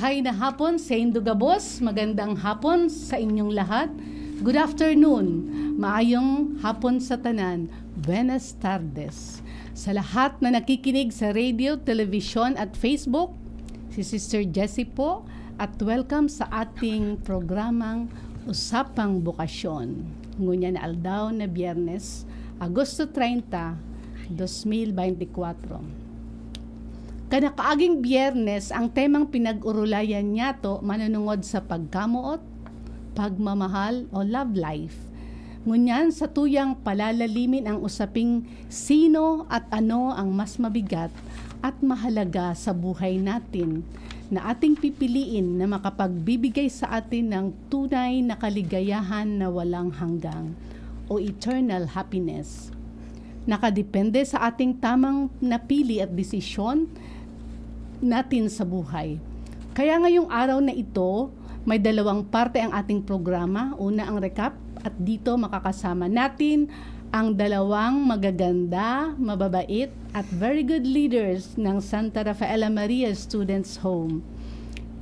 Mabuhay na hapon sa Indugabos, magandang hapon sa inyong lahat. Good afternoon, maayong hapon sa tanan, buenas tardes. Sa lahat na nakikinig sa radio, television at Facebook, si Sister Jessie po at welcome sa ating programang Usapang Bukasyon. Ngunyan aldaw na Biyernes, Agosto 30, 2024. Kanakaaging Biyernes, ang temang pinag-urulayan niya to manunungod sa pagkamuot, pagmamahal o love life. Ngunyan sa tuyang palalalimin ang usaping sino at ano ang mas mabigat at mahalaga sa buhay natin na ating pipiliin na makapagbibigay sa atin ng tunay na kaligayahan na walang hanggang o eternal happiness. Nakadepende sa ating tamang napili at desisyon natin sa buhay. Kaya ngayong araw na ito, may dalawang parte ang ating programa. Una ang recap at dito makakasama natin ang dalawang magaganda, mababait at very good leaders ng Santa Rafaela Maria Students Home.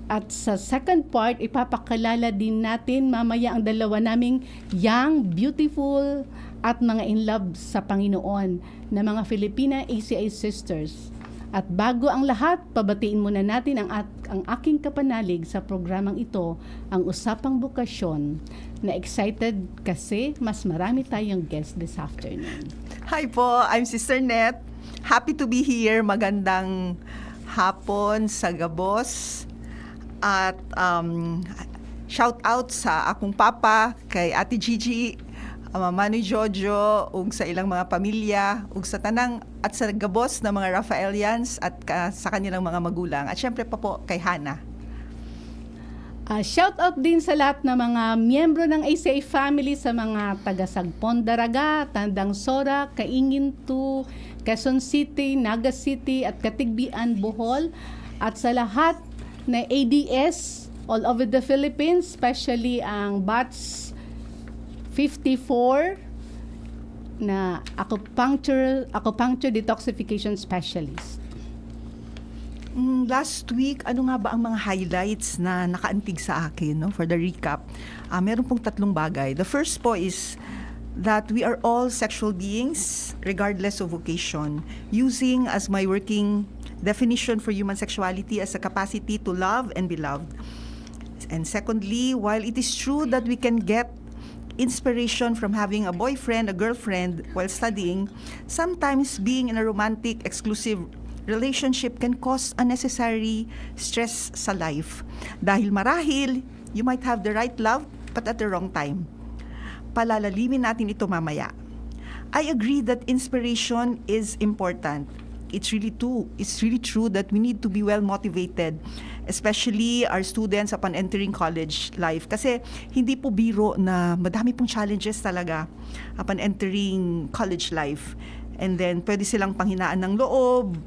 At sa second part, ipapakilala din natin mamaya ang dalawa naming young, beautiful at mga in love sa Panginoon na mga Filipina ACI sisters. At bago ang lahat, pabatiin muna natin ang aking kapanalig sa programang ito, ang Usapang Bukasyon, na excited kasi mas marami tayong guest this afternoon. Hi po, I'm Sister Net. Happy to be here. Magandang hapon sa Gabos. At shout out sa akong papa, kay Ate Gigi, Mama ni Jojo, ug sa ilang mga pamilya, ug sa tanang at sa Gabos na mga Rafaelians at sa kanilang mga magulang. At syempre pa po kay Hana. Shout out din sa lahat ng mga miyembro ng ACI family sa mga taga Sagpon, Daraga, Tandang Sora, Kaingin 2, Quezon City, Naga City at Katigbian, Bohol. At sa lahat na ADS all over the Philippines, especially ang batch 54 na acupuncture detoxification specialist. Last week, ano nga ba ang mga highlights na nakaantig sa akin, no? For the recap, meron pong tatlong bagay. The first po is that we are all sexual beings regardless of vocation, using as my working definition for human sexuality as a capacity to love and be loved. And secondly, while it is true that we can get inspiration from having a boyfriend, a girlfriend while studying, sometimes being in a romantic, exclusive relationship can cause unnecessary stress sa life. Dahil marahil, you might have the right love but at the wrong time. Palalalimin natin ito mamaya. I agree that inspiration is important. It's really true that we need to be well motivated, especially our students upon entering college life. Kasi hindi po biro na madami pong challenges talaga upon entering college life. And then pwede silang panghinaan ng loob.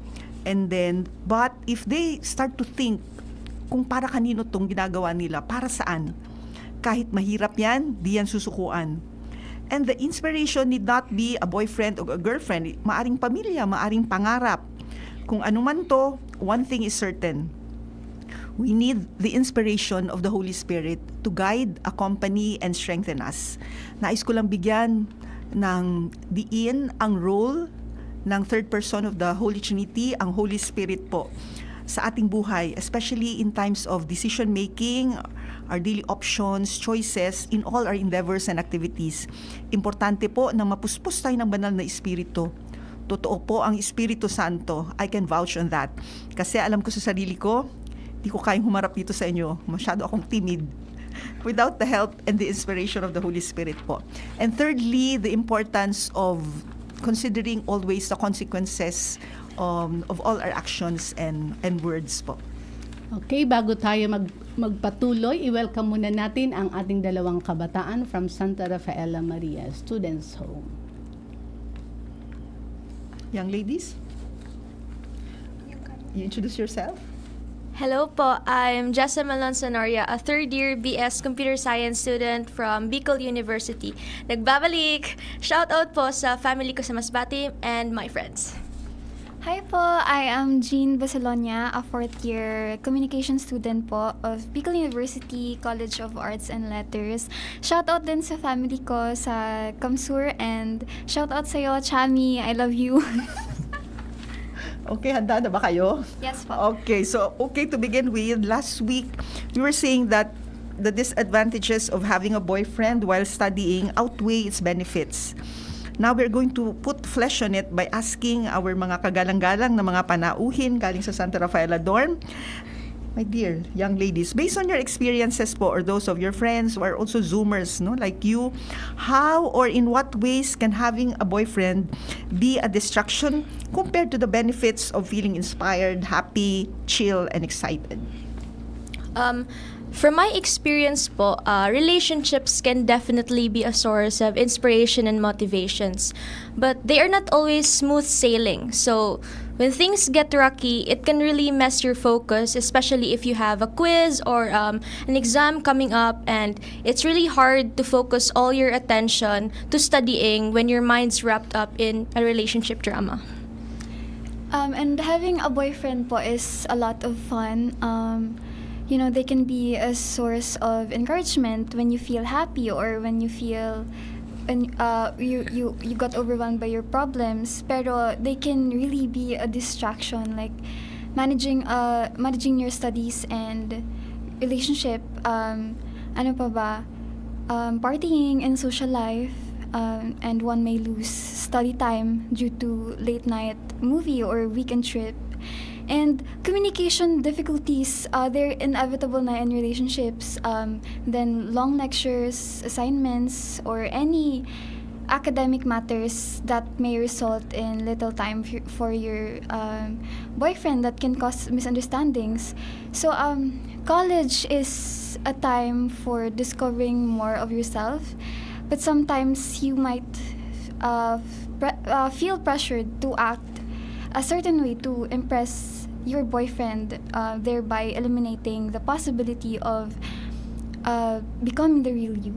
But if they start to think kung para kanino tong ginagawa nila, para saan? Kahit mahirap yan, di yan susukuan. And the inspiration need not be a boyfriend or a girlfriend. Maaring pamilya, maaring pangarap. Kung ano man to, one thing is certain. We need the inspiration of the Holy Spirit to guide, accompany, and strengthen us. Nais ko lang bigyan ng diin ang role ng third person of the Holy Trinity, ang Holy Spirit po, sa ating buhay, especially in times of decision-making, our daily options, choices, in all our endeavors and activities. Importante po na mapuspos tayo ng banal na Espiritu. Totoo po ang Espiritu Santo. I can vouch on that. Kasi alam ko sa sarili ko, di ko kayang humarap dito sa inyo. Masyado akong timid. Without the help and the inspiration of the Holy Spirit po. And thirdly, the importance of considering always the consequences of all our actions and words po. Okay, bago tayo magpatuloy, i-welcome muna natin ang ating dalawang kabataan from Santa Rafaela Maria Students Home. Young ladies, you introduce yourself. Hello po, I'm Jessa Malon Sonoria, a third-year BS Computer Science student from Bicol University. Nagbabalik! Shoutout po sa family ko sa Masbate and my friends. Hi po, I am Jean Basalonia, a fourth-year communication student po of Bicol University College of Arts and Letters. Shoutout din sa family ko sa Kamsur and shoutout sa'yo, Chami, I love you. Okay, handa na ba kayo? Yes po. Okay, so to begin with, last week we were saying that the disadvantages of having a boyfriend while studying outweigh its benefits. Now we're going to put flesh on it by asking our mga kagalang-galang na mga panauhin galing sa Santa Rafaela dorm. My dear young ladies, based on your experiences po or those of your friends who are also Zoomers, no, like you, how or in what ways can having a boyfriend be a distraction compared to the benefits of feeling inspired, happy, chill, and excited? From my experience po, relationships can definitely be a source of inspiration and motivations. But they are not always smooth sailing. So when things get rocky, it can really mess your focus, especially if you have a quiz or an exam coming up, and it's really hard to focus all your attention to studying when your mind's wrapped up in a relationship drama. And having a boyfriend po is a lot of fun. You know, they can be a source of encouragement when you feel happy or when you feel you got overwhelmed by your problems. Pero they can really be a distraction, like managing your studies and relationship. Ano pa ba? Partying and social life. And one may lose study time due to late night movie or weekend trip. And communication difficulties, they're inevitable na in relationships. Then long lectures, assignments, or any academic matters that may result in little time for your boyfriend that can cause misunderstandings. So college is a time for discovering more of yourself, but sometimes you might feel pressured to act a certain way to impress your boyfriend, thereby eliminating the possibility of becoming the real you.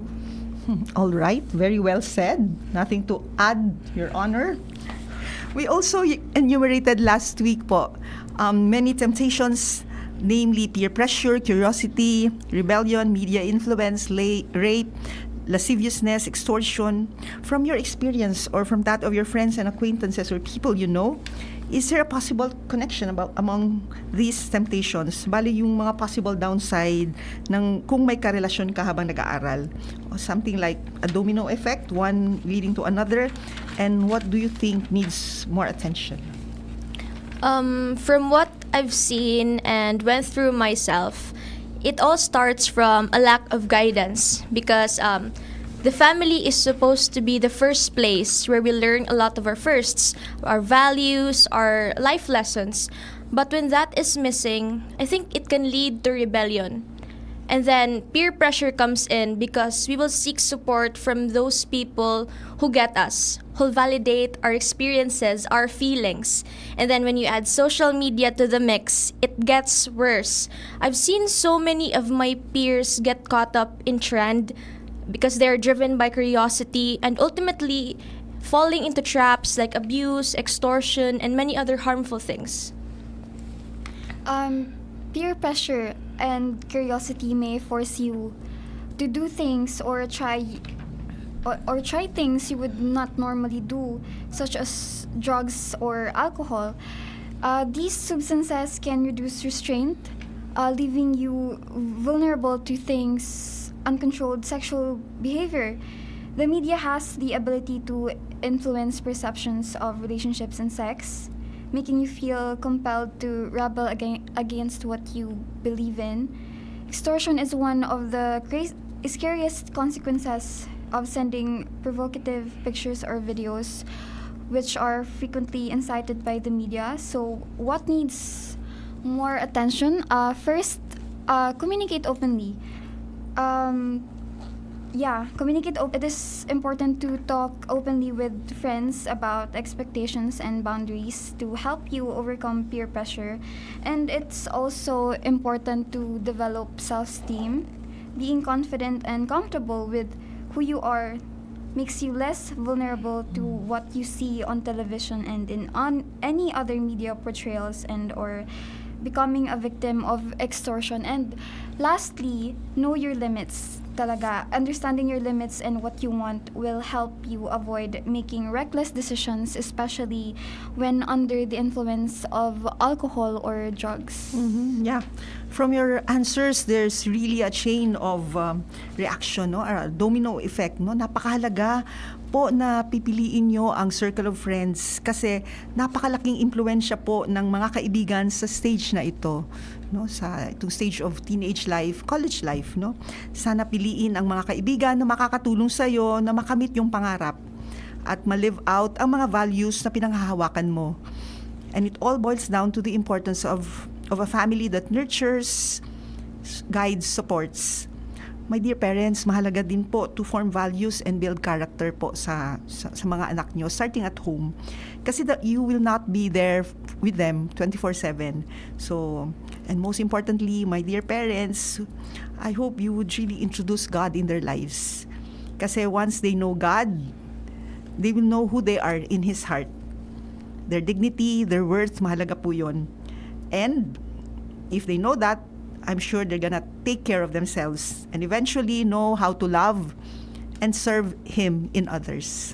All right, very well said. Nothing to add, Your Honor. We also enumerated last week po many temptations, namely peer pressure, curiosity, rebellion, media influence, rape, lasciviousness, extortion. From your experience or from that of your friends and acquaintances or people you know, is there a possible connection among these temptations? Bali yung mga possible downside ng kung may karelasyon ka habang nag-aaral. Or something like a domino effect, one leading to another. And what do you think needs more attention? From what I've seen and went through myself, it all starts from a lack of guidance because the family is supposed to be the first place where we learn a lot of our firsts, our values, our life lessons. But when that is missing, I think it can lead to rebellion. And then peer pressure comes in because we will seek support from those people who get us, who validate our experiences, our feelings. And then when you add social media to the mix, it gets worse. I've seen so many of my peers get caught up in trend because they're driven by curiosity and ultimately falling into traps like abuse, extortion, and many other harmful things. Peer pressure and curiosity may force you to do things or try things you would not normally do, such as drugs or alcohol. These substances can reduce restraint, leaving you vulnerable to things, uncontrolled sexual behavior. The media has the ability to influence perceptions of relationships and sex, making you feel compelled to rebel against what you believe in. Extortion is one of the scariest consequences of sending provocative pictures or videos, which are frequently incited by the media. So what needs more attention? First, communicate openly. Communicate open. It is important to talk openly with friends about expectations and boundaries to help you overcome peer pressure. And it's also important to develop self-esteem, being confident and comfortable with who you are makes you less vulnerable to what you see on television and on any other media portrayals, and or becoming a victim of extortion. And lastly, know your limits. Talaga, understanding your limits and what you want will help you avoid making reckless decisions, especially when under the influence of alcohol or drugs. Yeah. From your answers, there's really a chain of reaction, no? Or a domino effect, no? Napakahalaga po na pipiliin nyo ang circle of friends kasi napakalaking impluensya po ng mga kaibigan sa stage na ito, no? Sa itong stage of teenage life, college life, no? Sana piliin ang mga kaibigan na makakatulong sa iyo na makamit yung pangarap at ma-live out ang mga values na pinanghahawakan mo. And it all boils down to the importance of a family that nurtures, guides, supports. My dear parents, mahalaga din po to form values and build character po sa mga anak nyo, starting at home. Kasi you will not be there with them 24/7. So, and most importantly, my dear parents, I hope you would really introduce God in their lives. Kasi once they know God, they will know who they are in His heart. Their dignity, their worth, mahalaga po yun. And if they know that, I'm sure they're gonna take care of themselves and eventually know how to love and serve Him in others.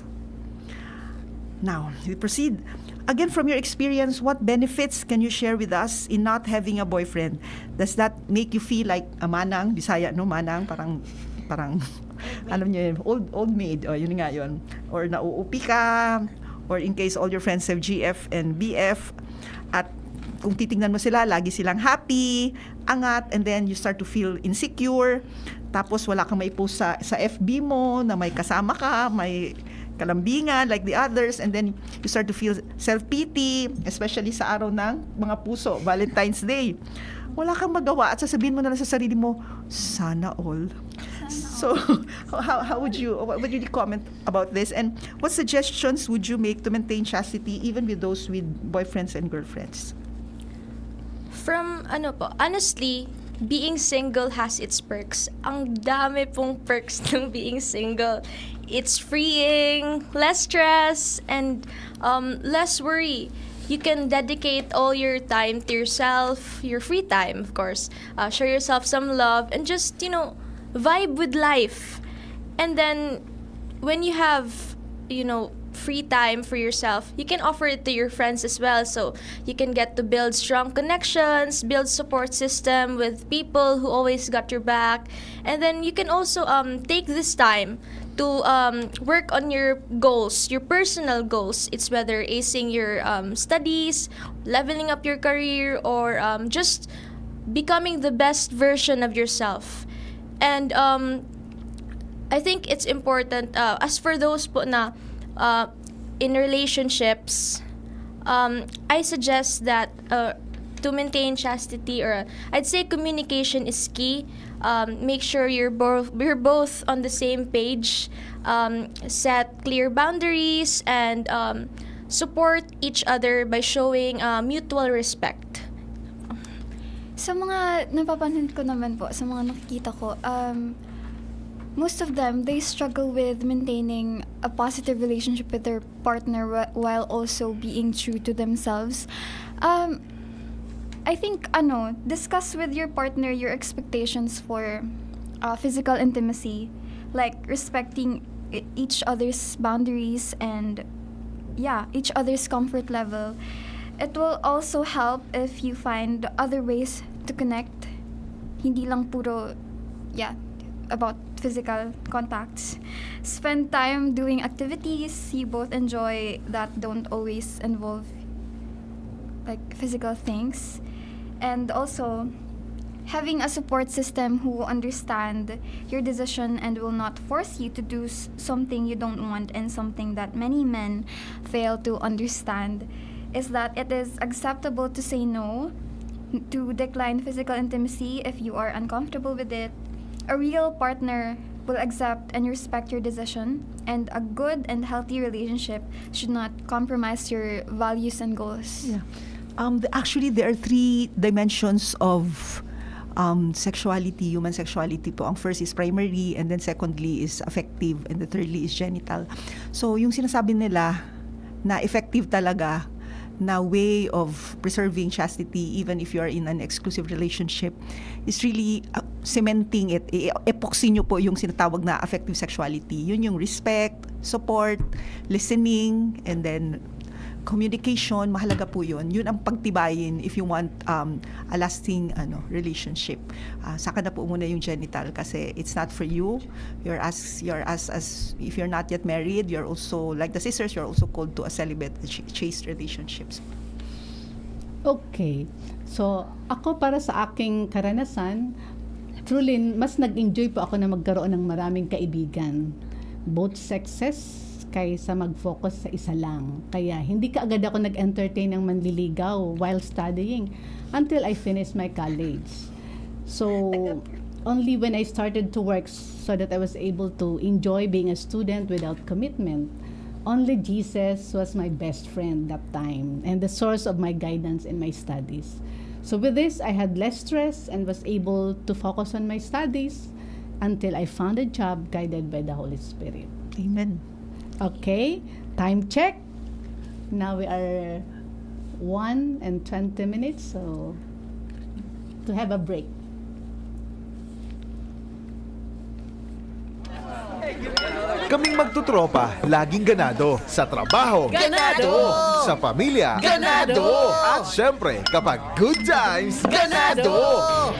Now, we proceed. Again, from your experience, what benefits can you share with us in not having a boyfriend? Does that make you feel like a manang? Bisaya, no? Manang, parang alam niyo yun, old maid. O, yun nga yun. Or nauupi ka, or in case all your friends have GF and BF, at kung titingnan mo sila, lagi silang happy, angat, and then you start to feel insecure. Tapos wala kang maipost sa FB mo na may kasama ka, may kalambingan like the others, and then you start to feel self-pity, especially sa araw ng mga puso, Valentine's Day. Wala kang magawa at sasabihin mo na lang sa sarili mo, sana all. So, how would you comment about this? And what suggestions would you make to maintain chastity even with those with boyfriends and girlfriends? Honestly, being single has its perks. Ang dami pong perks ng being single. It's freeing, less stress, and less worry. You can dedicate all your time to yourself, your free time, of course. Show yourself some love and just, vibe with life. And then, when you have, free time for yourself, you can offer it to your friends as well. So you can get to build strong connections, build support system with people who always got your back. And then you can also take this time to work on your goals, your personal goals. It's whether acing your studies, leveling up your career, or just becoming the best version of yourself. And I think it's important, as for those po na in relationships, I suggest that to maintain chastity, or I'd say communication is key. Make sure you're both on the same page. Set clear boundaries and support each other by showing mutual respect. Sa mga napapansin ko naman po, sa mga nakikita ko, most of them, they struggle with maintaining a positive relationship with their partner while also being true to themselves. I think, discuss with your partner your expectations for physical intimacy, like respecting each other's boundaries and, each other's comfort level. It will also help if you find other ways to connect, hindi lang puro, about physical contacts. Spend time doing activities you both enjoy that don't always involve like physical things. And also having a support system who understand your decision and will not force you to do something you don't want, and something that many men fail to understand is that it is acceptable to say no, to decline physical intimacy if you are uncomfortable with it. A real partner will accept and respect your decision, and a good and healthy relationship should not compromise your values and goals. Yeah. Actually, there are 3 dimensions of sexuality, human sexuality po. Ang first is primary, and then secondly is affective, and the thirdly is genital. So yung sinasabi nila na effective talaga na way of preserving chastity even if you are in an exclusive relationship is really cementing it. Epoxy nyo po yung sinatawag na affective sexuality. Yun yung respect, support, listening, and then communication. Mahalaga po yun. Yun ang pagtibayin if you want a lasting relationship. Saka na po muna yung genital kasi it's not for you. You're as if you're not yet married, you're also like the sisters, you're also called to a celibate, chaste relationships. Okay. So, ako para sa aking karanasan, truly, mas nag-enjoy po ako na magkaroon ng maraming kaibigan. Both sexes, kaysa mag-focus sa isa lang. Kaya hindi ka agad ako nag-entertain ng manliligaw while studying until I finished my college. So, only when I started to work so that I was able to enjoy being a student without commitment, only Jesus was my best friend that time and the source of my guidance in my studies. So with this, I had less stress and was able to focus on my studies until I found a job guided by the Holy Spirit. Amen. Okay, time check. Now we are 1 and 20 minutes, so to have a break. Kaming magtutropa, laging ganado. Sa trabaho, Ganado! Sa pamilya, Ganado! At syempre, kapag good times, ganado!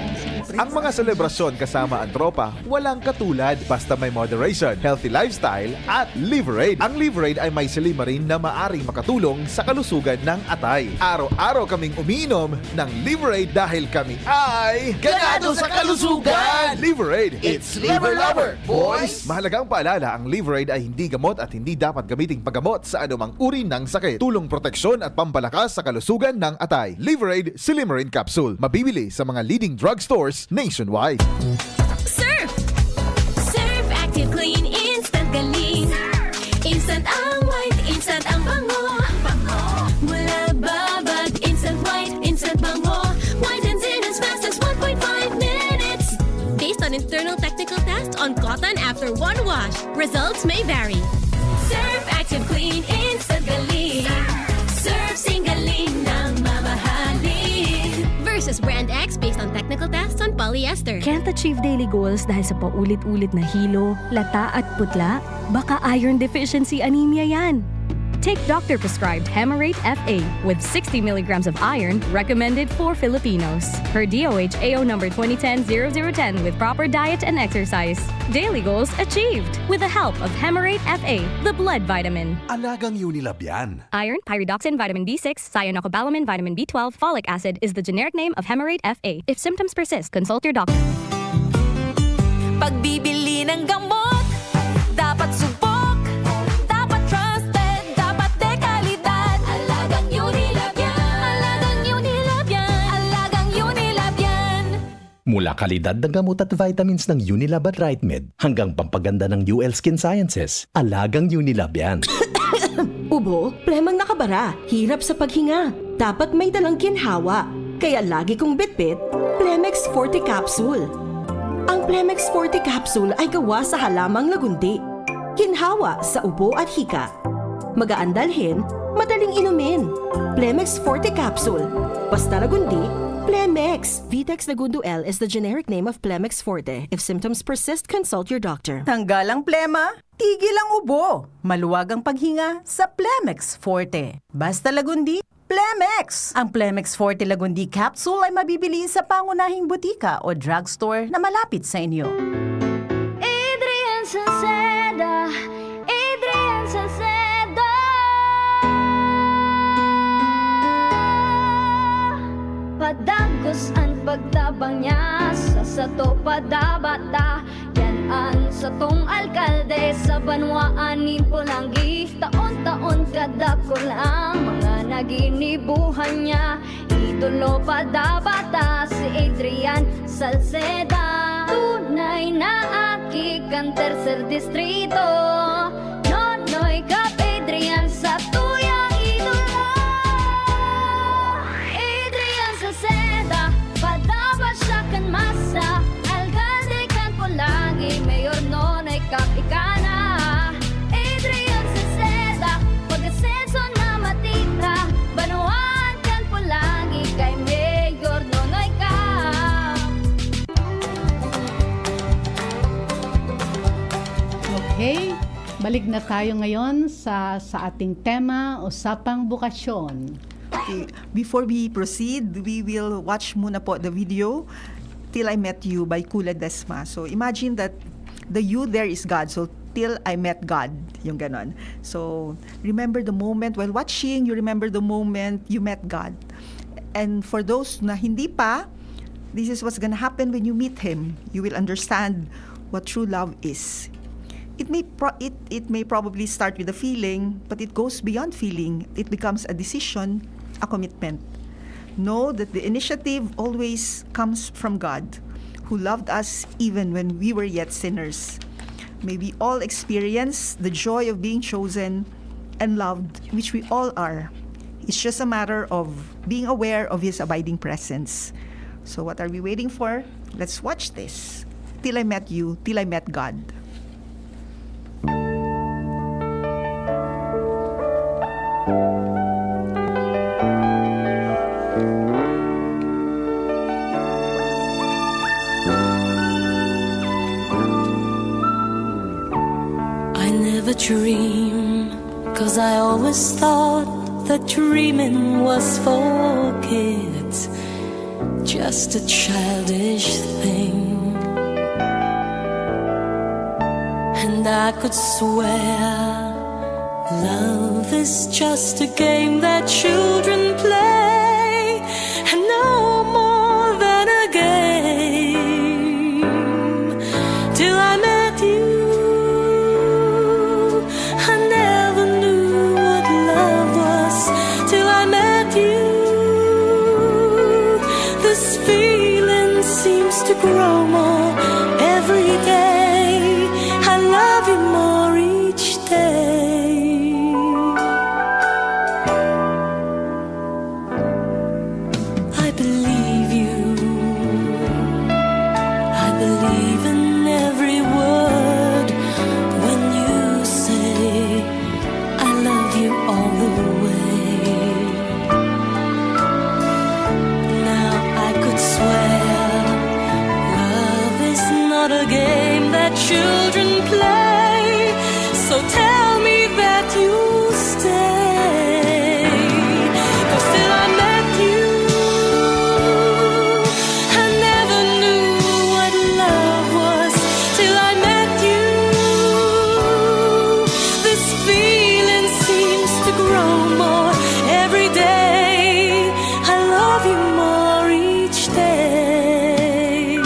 Ang mga selebrasyon kasama ang tropa, walang katulad basta may moderation, healthy lifestyle, at Liverade. Ang Liverade ay may silimarin na maaring makatulong sa kalusugan ng atay. Araw-araw kaming umiinom ng Liverade dahil kami ay Ganado sa kalusugan! Liverade, It's Liver Lover, boys! Mahalagang paalala, ang Liverade ay hindi gamot at hindi dapat gamiting paggamot sa anumang uri ng sakit. Tulong proteksyon at pampalakas sa kalusugan ng atay. Liverade Silimarin Capsule. Mabibili sa mga leading drugstores nationwide. Surf! Surf Active Clean Instant Galing. Instant ang white, instant ang bango. Mula babad, instant white, instant bango. Whitens in as fast as 1.5 minutes. Based on internal technical tests on cotton after one wash, results may vary. Surf Active Clean Instant Galing. Surf Singaling na mamahalin. Versus Brand X based on technical tests on polyester. Can't achieve daily goals dahil sa paulit-ulit na hilo, lata at putla? Baka iron deficiency anemia yan. Take doctor-prescribed Hemarate FA with 60 milligrams of iron recommended for Filipinos. Per DOH AO number 2010-0010 with proper diet and exercise. Daily goals achieved with the help of Hemarate FA, the blood vitamin. Alagang Unilab yan. Iron, pyridoxine, vitamin B6, cyanocobalamin, vitamin B12, folic acid is the generic name of Hemarate FA. If symptoms persist, consult your doctor. Pagbibili ng gamot, dapat subok, dapat trusted, dapat dekalidad. Alagang Unilab yan. Alagang Unilab yan. Alagang Unilab yan. Mula kalidad ng gamot at vitamins ng Unilab at RightMed hanggang pampaganda ng UL Skin Sciences, alagang Unilab yan. Ubo, plemang nakabara, hirap sa paghinga. Dapat may dalang ginhawa. Kaya lagi kong bitbit, Plemex Forte Capsule. Ang Plemex Forte Capsule ay gawa sa halamang lagundi. Ginhawa sa ubo at hika. Magaan dalhin, madaling inumin. Plemex Forte Capsule. Basta lagundi, Plemex. Vitex Lagundo L is the generic name of Plemex Forte. If symptoms persist, consult your doctor. Tanggal ang plema, tigil ang ubo. Maluwag ang paghinga sa Plemex Forte. Basta lagundi, Plemex! Ang Plemex Forte Lagundi Capsule ay mabibili sa pangunahing butika o drugstore na malapit sa inyo. Adrian Salceda, Adrian Salceda. Padagos ang pagtabang niya sa sato padabata. Yan ang satong alkalde sa banwaan ni Pulangi. Taon-taon kadako lang mga naginibuhan niya. Idolo padabata si Adrian Salceda. Tunay na aki kang tercer distrito. Nonoy kap Adrian sa tuyang idolo. Adrian Salceda, padabat siya kan mas Okay, balik na tayo ngayon sa ating tema, Usapang Bukasyon. Okay. Before we proceed, we will watch muna po the video Till I Met You by Kula Desma. So imagine that the you there is God. So till I met God, yung ganon. So remember the moment while watching, you remember the moment you met God. And for those na hindi pa, this is what's gonna happen when you meet Him. You will understand what true love is. It may probably start with a feeling, but it goes beyond feeling. It becomes a decision, a commitment. Know that the initiative always comes from God, who loved us even when we were yet sinners. May we all experience the joy of being chosen and loved, which we all are. It's just a matter of being aware of His abiding presence. So what are we waiting for? Let's watch this. Till I Met You, Till I Met God. I never dream, 'cause I always thought that dreaming was for kids, just a childish thing. And I could swear love is just a game that children play, and no more than a game. Till I met you, I never knew what love was. Till I met you, this feeling seems to grow more every day. I love you more each day. I believe you. I believe in every word when you say I love you all the way. Now I could swear love is not a game that children play. So tell me that you'll stay. 'Cause till I met you, I never knew what love was. Till I met you, this feeling seems to grow more every day. I love you more each day.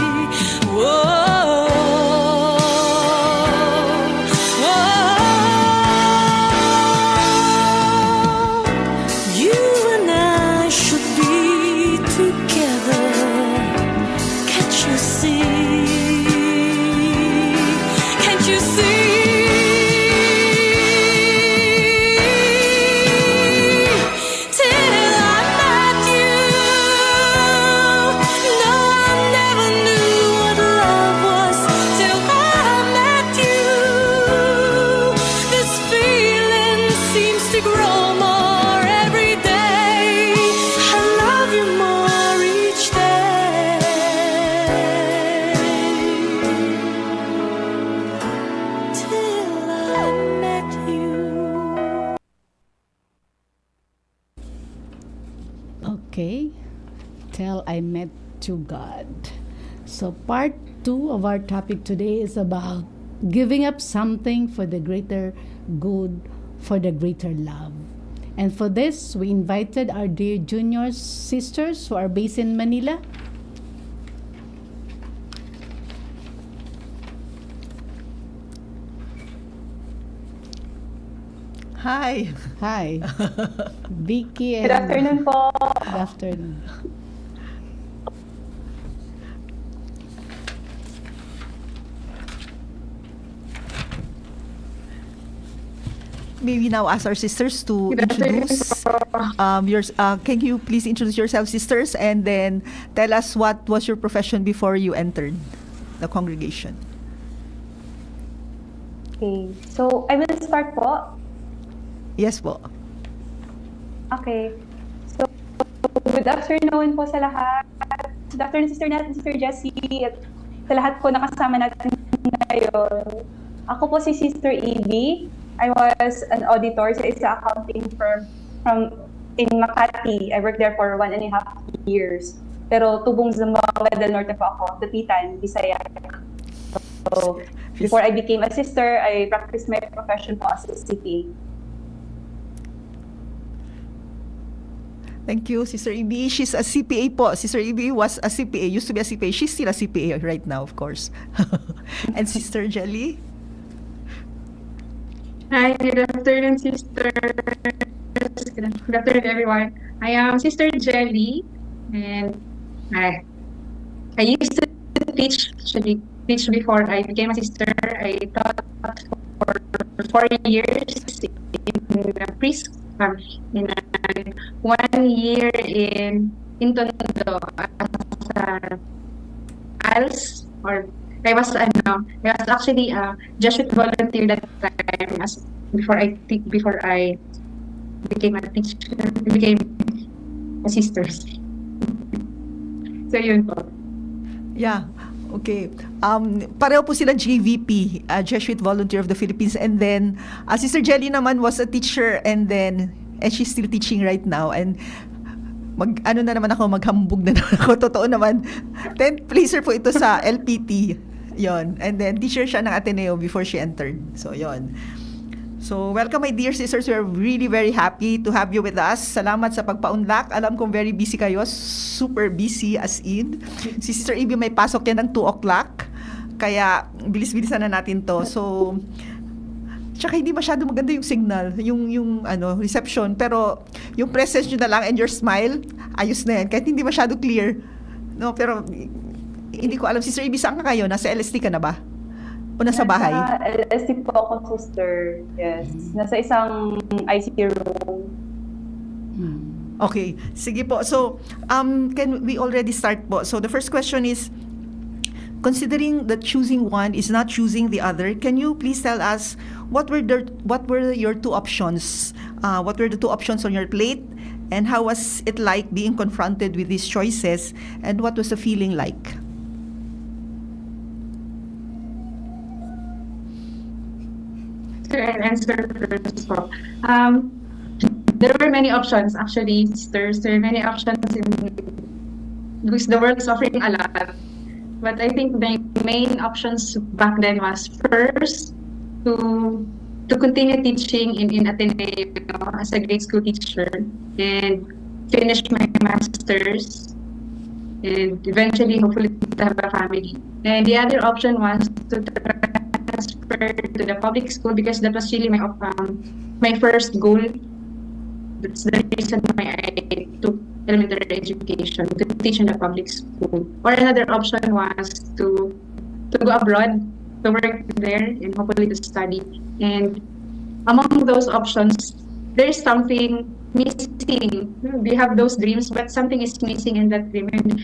Whoa, whoa. You and I should be together. Can't you see? Can't you see? Till I met you, no, I never knew what love was. Till I met you, this feeling seems to grow more every day. I love you more each day. Till I met you. Okay, Till I Met You God. So part 2 of our topic today is about giving up something for the greater good, for the greater love. And for this, we invited our dear junior sisters who are based in Manila. Hi. Hi, Vicky and... Good afternoon po. Good afternoon. May we now ask our sisters to Good afternoon introduce po. can you please introduce yourself, sisters, and then tell us what was your profession before you entered the congregation? Okay. So, I will start po. Yes po. Okay. So, good afternoon po sa lahat. Good afternoon, Sister Nat and Sister Jessie. At sa lahat po nakasama natin ngayon. Ako po si Sister Evie. I was an auditor sa isa accounting firm in Makati. I worked there for 1.5 years. Pero tubong Zamboanga del Norte po ako, Dapitan, Bisaya. So, before I became a sister, I practiced my profession po as a CPA. Thank you, Sister Ibi. She's a CPA po. Sister Ibi was a CPA, used to be a CPA. She's still a CPA right now, of course. And Sister Jelly? Hi, good afternoon, sister. Good afternoon, everyone. I am Sister Jelly, and I used to teach before I became a sister. I taught for 4 years in preschool. In 1 year in Tondo as ALS, or I was actually a Jesuit volunteer that time before I became a teacher, became a sister. So yun po. Yeah. Okay. Pareho po sila JVP, Jesuit Volunteer of the Philippines. And then, Sister Jelly naman was a teacher and she's still teaching right now. And maghambog na naman ako. Totoo naman. 10th placer po ito sa LPT. Yon. And then, teacher siya ng Ateneo before she entered. So, yon. So, welcome my dear sisters. We are really very happy to have you with us. Salamat sa pagpaunlak. Alam kong very busy kayo. Super busy as in. Si Sister Ibi may pasok yan ng 2 o'clock. Kaya, bilis-bilisan na natin to. So, tsaka hindi masyado maganda yung signal, yung reception. Pero, yung presence nyo na lang and your smile, ayos na yan. Kahit hindi masyado clear. No, pero, hindi ko alam. Sister Ibi, saan ka kayo? Nasa LST ka na ba? O nasa bahay? Nasa LST po ako, sister. Yes. Nasa isang ICU room. Okay. Sige po. So, can we already start po? So, the first question is, considering that choosing one is not choosing the other, can you please tell us what were your 2 options? What were the 2 options on your plate? And how was it like being confronted with these choices? And what was the feeling like? I'll answer first po. There were many options, actually, sisters. There were many options because the world is offering a lot. But I think the main options back then was first to continue teaching in Ateneo as a grade school teacher and finish my master's and eventually, hopefully, to have a family. And the other option was to transfer to the public school because that was really my first goal. That's the reason why I took elementary education, to teach in the public school. Or another option was to go abroad, to work there, and hopefully to study. And among those options, there's something missing. We have those dreams, but something is missing in that dream. And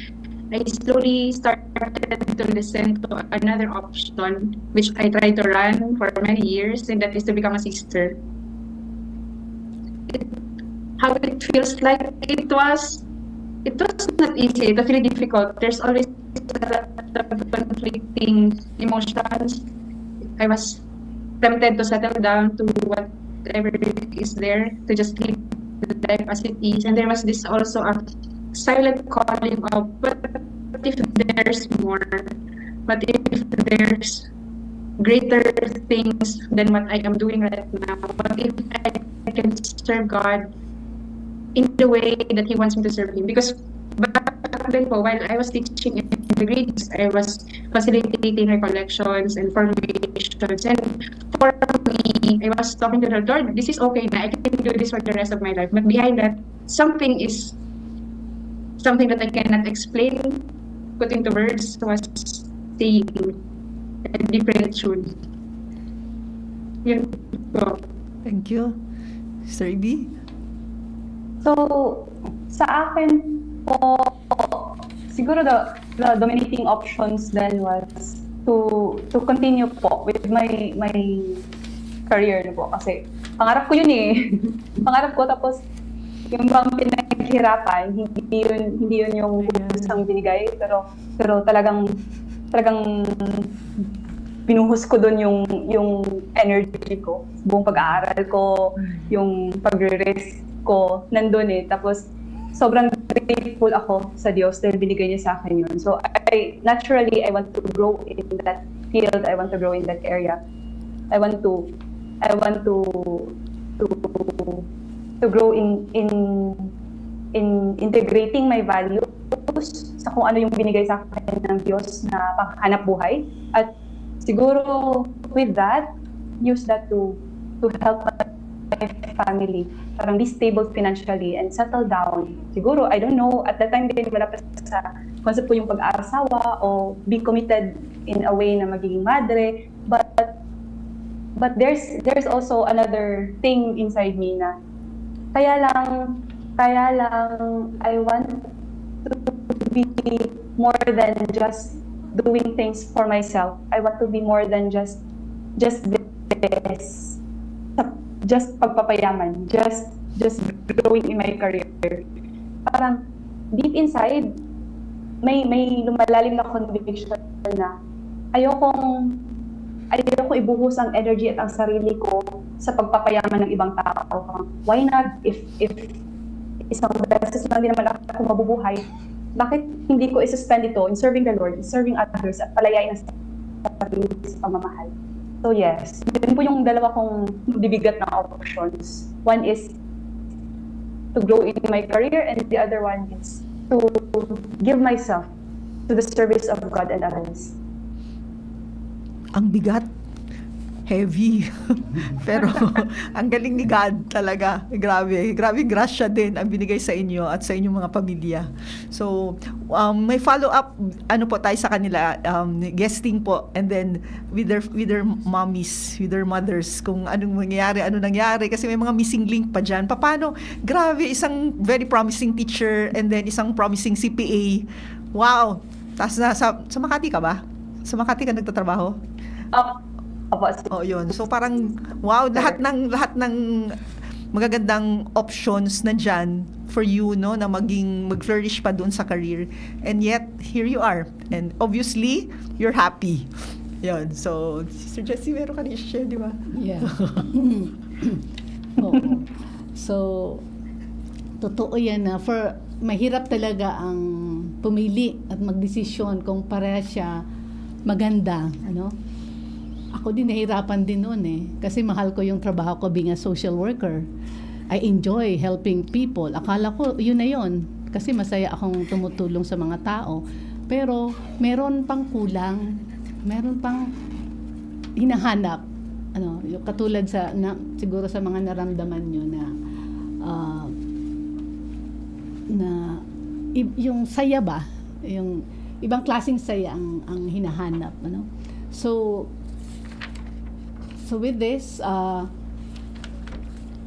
I slowly started to listen to another option, which I tried to run for many years, and that is to become a sister. How it feels like, it was not easy. It was really difficult. There's always a lot of conflicting emotions. I was tempted to settle down to whatever is there, to just live life as it is. And there was this also a silent calling of, what if there's more? What if there's greater things than what I am doing right now? What if I can serve God in the way that He wants me to serve Him? Because back then po, while I was teaching in the grades, I was facilitating recollections and formations. And for me, I was talking to the Lord, this is okay na, I can do this for the rest of my life. But behind that, something that I cannot explain, put into words, was saying a different tune. Yun po. Thank you. Sister Ibi? So, sa akin po, siguro the dominating options then was to continue po with my career po. Kasi pangarap ko yun eh. Pangarap ko, tapos yung bang pinaghirapan, hindi yun yung kusang binigay, pero talagang pinuhos ko doon yung energy ko, buong pag-aaral ko, yung pagre-risk ko, nandun eh. Tapos, sobrang grateful ako sa Diyos dahil binigay niya sa akin yun. So, naturally, I want to grow in that field. I want to grow in that area. I want to grow in integrating my values sa kung ano yung binigay sa akin ng Diyos na panghanap buhay. At siguro with that, use that to help my family. Parang be stable financially and settle down. Siguro, I don't know, at that time din wala pa sa concept ko yung pag-aasawa o be committed in a way na magiging madre. But there's also another thing inside me na kaya lang I want to be more than just doing things for myself. I want to be more than just this. Just pagpapayaman, just growing in my career. Parang deep inside may lumalalim na conviction na ayokong ibuhos ang energy at ang sarili ko sa pagpapayaman ng ibang tao. Why not? If isang beses lang din naman ako mabubuhay, bakit hindi ko i-suspend ito in serving the Lord, in serving others, at palayain ang sarili sa pamamahal? So yes, yun po yung dalawa kong bibigat na options. One is to grow in my career, and the other one is to give myself to the service of God and others. Ang bigat, heavy. Pero ang galing ni God talaga. Grabe grasya din ang binigay sa inyo at sa inyong mga pamilya. So, may follow-up po tayo sa kanila, guesting po, and then with their mommies, with their mothers, kung ano nangyari kasi may mga missing link pa dyan. Paano? Grabe, isang very promising teacher and then isang promising CPA. Wow! Tapos sa Makati ka ba? Sa Makati ka nagtatrabaho? Opo. Yun. So parang wow, lahat ng magagandang options nandiyan for you, no, na mag-flourish pa doon sa career. And yet here you are. And obviously, you're happy. Yun. So, Sister Jessie, meron ka rin share, di ba? Yeah. Oo. So, totoo yan na mahirap talaga ang pumili at magdesisyon kung pareha siya maganda, ano? Ako din nahirapan din noon kasi mahal ko yung trabaho ko being a social worker. I enjoy helping people. Akala ko yun na yun kasi masaya akong tumutulong sa mga tao. Pero meron pang kulang, meron pang hinahanap. Yung katulad siguro sa mga naramdaman nyo na yung saya ba, yung ibang klaseng saya ang hinahanap, So with this,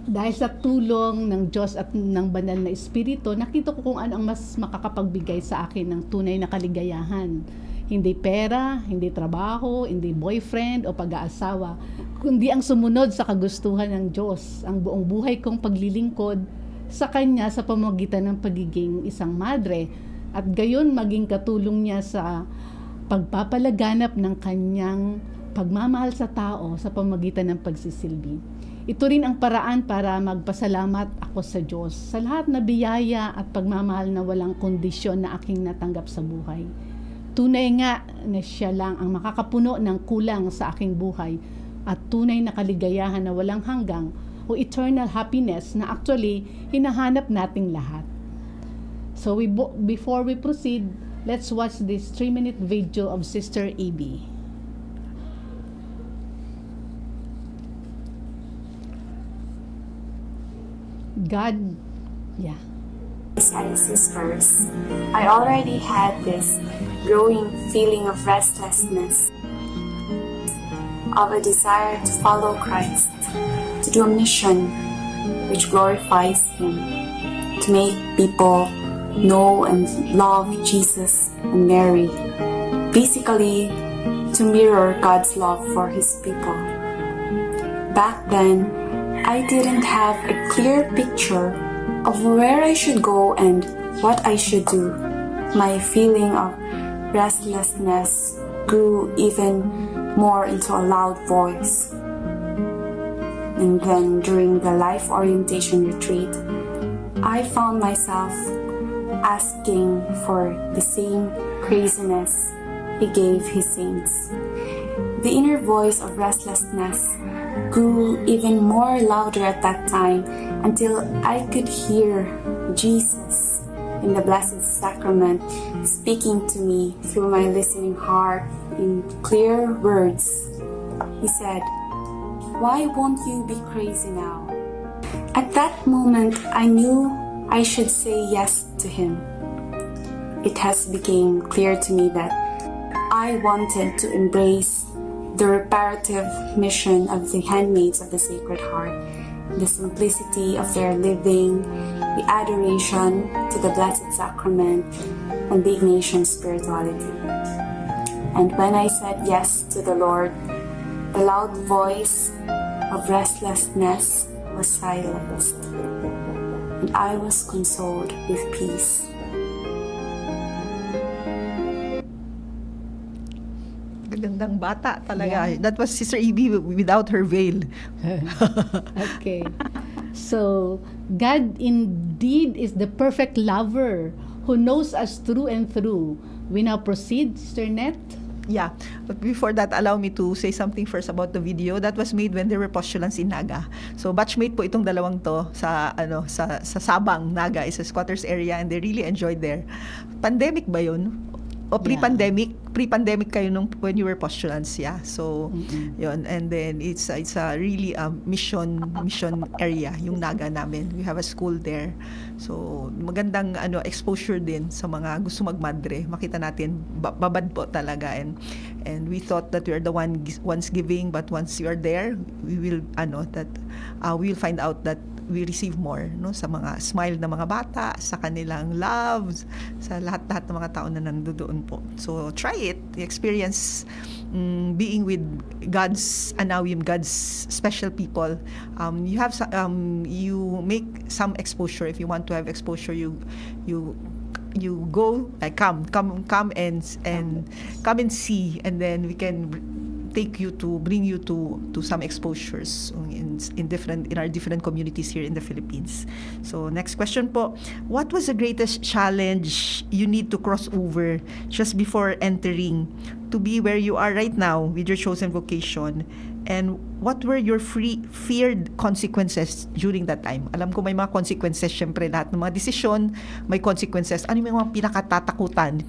dahil sa tulong ng Diyos at ng banal na Espiritu, nakita ko kung ano ang mas makakapagbigay sa akin ng tunay na kaligayahan. Hindi pera, hindi trabaho, hindi boyfriend o pag-aasawa, kundi ang sumunod sa kagustuhan ng Diyos, ang buong buhay kong paglilingkod sa Kanya sa pamamagitan ng pagiging isang madre, at gayon maging katulong niya sa pagpapalaganap ng Kanyang pagmamahal sa tao sa pamamagitan ng pagsisilbi. Ito rin ang paraan para magpasalamat ako sa Diyos sa lahat na biyaya at pagmamahal na walang kondisyon na aking natanggap sa buhay. Tunay nga na siya lang ang makakapuno ng kulang sa aking buhay at tunay na kaligayahan na walang hanggang o eternal happiness na actually hinahanap nating lahat. So before we proceed, let's watch this 3-minute video of Sister A.B. God, yeah. And sisters, I already had this growing feeling of restlessness, of a desire to follow Christ, to do a mission which glorifies Him, to make people know and love Jesus and Mary, basically to mirror God's love for His people. Back then, I didn't have a clear picture of where I should go and what I should do. My feeling of restlessness grew even more into a loud voice. And then during the life orientation retreat, I found myself asking for the same craziness He gave His saints. The inner voice of restlessness grew even more louder at that time until I could hear Jesus in the Blessed Sacrament speaking to me through my listening heart in clear words. He said, "Why won't you be crazy now?" At that moment, I knew I should say yes to Him. It has become clear to me that I wanted to embrace the reparative mission of the handmaids of the Sacred Heart, the simplicity of their living, the adoration to the Blessed Sacrament, and the Ignatian spirituality. And when I said yes to the Lord, the loud voice of restlessness was silenced, and I was consoled with peace. Gandang bata talaga. Yeah. That was Sister Evie without her veil. Okay. So, God indeed is the perfect lover who knows us through and through. We now proceed, Sister Net. Yeah, but before that, allow me to say something first about the video that was made when there were postulants in Naga. So batchmate po itong dalawang to sa Sabang, Naga is a squatters area and they really enjoyed there. Pandemic ba yun? O pre-pandemic? Pre-pandemic kayo nung when you were postulants, yeah. So yun, and then it's a really mission area yung Naga namin. We have a school there. So magandang exposure din sa mga gusto magmadre. Makita natin babad po talaga, and we thought that we are the ones giving, but once you are there, we will we'll find out that we receive more, no, sa mga smile na mga bata, sa kanilang loves, sa lahat-lahat ng mga tao na nandoon po. So try it, experience being with God's anawim, God's special people. You make some exposure. If you want to have exposure, you go, like come and see, and then we can bring you to some exposures in our different communities here in the Philippines. So next question po, what was the greatest challenge you need to cross over just before entering to be where you are right now with your chosen vocation, and what were your feared consequences during that time? Alam ko may mga consequences, syempre lahat ng mga desisyon may consequences. Ano yung mga pinakatatakutan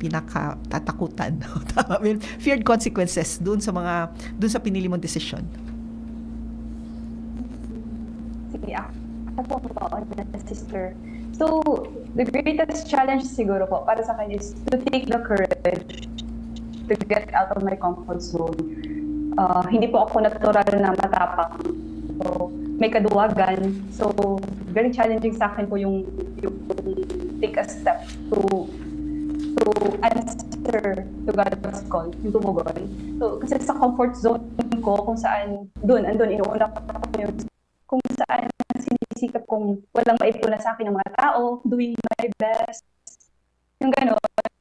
tama, feared consequences doon sa pinili mong desisyon? Sige, ako po, sister. So, the greatest challenge siguro po para sa akin is to take the courage to get out of my comfort zone. Hindi po ako natural na matapang. So, may kaduwagan. So, very challenging sa akin po yung take a step to answer to God's call, yung tumugon. So, kasi sa comfort zone ko, kung saan, inuuna ko yung kung saan sinisikap kong walang maipunan sa akin ng mga tao, doing my best. Yung gano'n,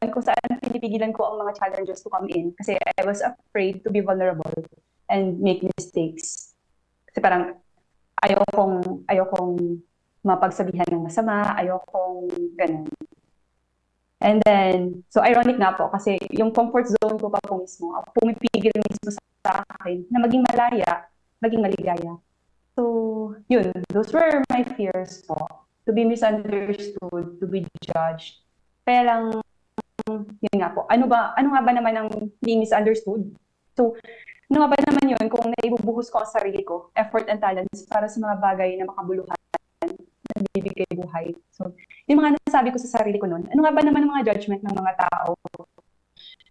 kung saan pinipigilan ko ang mga challenges to come in. Kasi I was afraid to be vulnerable and make mistakes. Kasi parang ayokong mapagsabihan ng masama, ayokong gano'n. And then, so ironic nga po, kasi yung comfort zone ko pa po mismo, pumipigil mismo sa akin na maging malaya, maging maligaya. So, yun, those were my fears po. To be misunderstood, to be judged. Kaya lang, yun nga po, ano nga ba naman ang being misunderstood? So, ano nga ba naman yun kung naibubuhos ko ang sarili ko, effort and talents para sa mga bagay na makabuluhan, nagbibigay buhay. So, yung mga nasabi ko sa sarili ko noon, ano nga ba naman ang mga judgment ng mga tao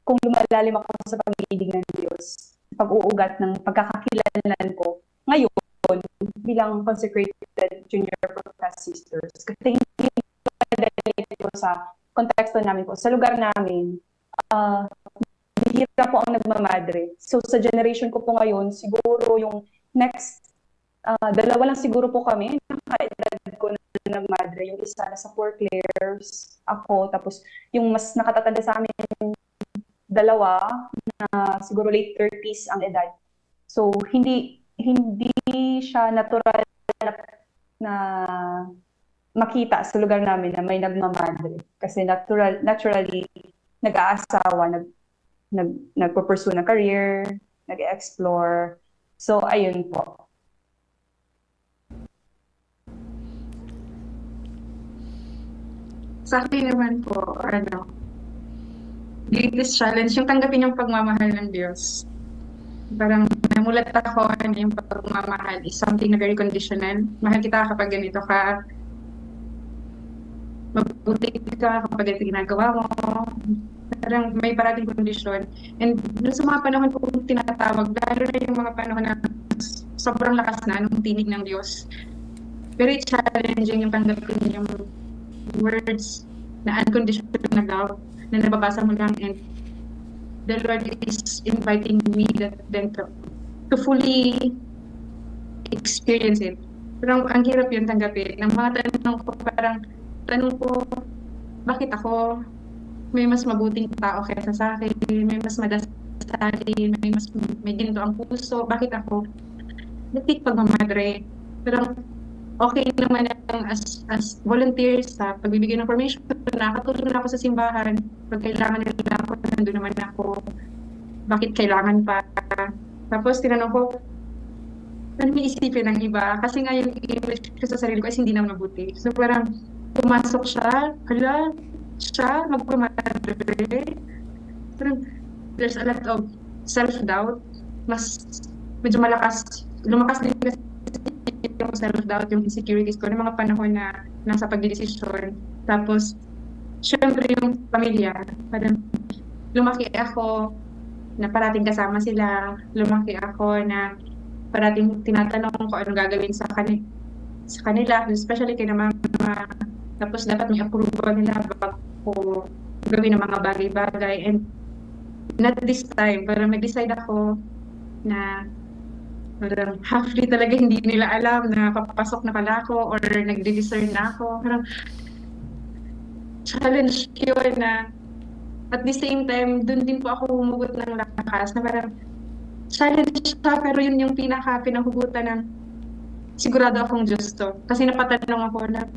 kung lumalalim ako sa pag-ibig ng Diyos, sa pag-uugat ng pagkakakilanlan ko ngayon bilang consecrated junior professed sisters. Kasi hindi ko sa konteksto namin po, sa lugar namin, bihira po ang nagmamadre. So sa generation ko po ngayon, siguro yung next, dalawa lang siguro po kami, nakaedad ko na nagmadre. Yung isa na sa Poor Clares, ako, tapos yung mas nakatatanda sa amin, dalawa na siguro late 30s ang edad. So, hindi siya natural na makita sa lugar namin na may nagmamadre. Kasi naturally, nag-aasawa, nagpo-pursue ng career, nag-explore. So, ayun po. Sa akin naman po, greatest challenge, yung tanggapin yung pagmamahal ng Diyos. Parang namulat ako na yung pagmamahal is something na very conditional. Mahal kita kapag ganito ka, mabuti ka kapag ganito ginagawa mo. Parang may parating kondisyon. And dun sa mga panahon po tinatawag, lalo na yung mga panahon na sobrang lakas na nung tinig ng Diyos. Very challenging yung tanggapin yung words na unconditional na love na nababasa mo lang, and the Lord is inviting me then to fully experience it. Pero ang hirap yun tanggapin. Ng mga tanong ko, bakit ako? May mas mabuting tao kaysa sa akin, may mas madasalin, may ginto ang puso, bakit ako? Natik pagmamadre. Pero okay naman as volunteer sa pagbibigay ng information. Nakatulong na ako sa simbahan. Pag kailangan nila ako, nandun naman ako. Bakit kailangan pa? Tapos tinanong ko, ano may isipin ng iba? Kasi nga yung image ko sa sarili ko is hindi na mabuti. So parang pumasok siya, magpamadre. Parang there's a lot of self-doubt. Medyo lumakas din kasi yung self-doubt, yung insecurities ko ng mga panahon na nasa pagdidesisyon. Tapos, syempre yung pamilya. Parang lumaki ako na parating kasama sila. Lumaki ako na parating tinatanong ko anong gagawin sa kanila, especially kay na mama. Tapos dapat may approval nila bago gawin ng mga bagay-bagay. And not this time, parang nag-decide ako na parang halfly talaga hindi nila alam na papasok na pala ako or nagdi-discern na ako. Parang challenge yun na at the same time, dun din po ako humugot ng lakas na parang challenge siya, pero yun yung pinakahugutan ng sigurado akong Diyos to. Kasi napatanong ako na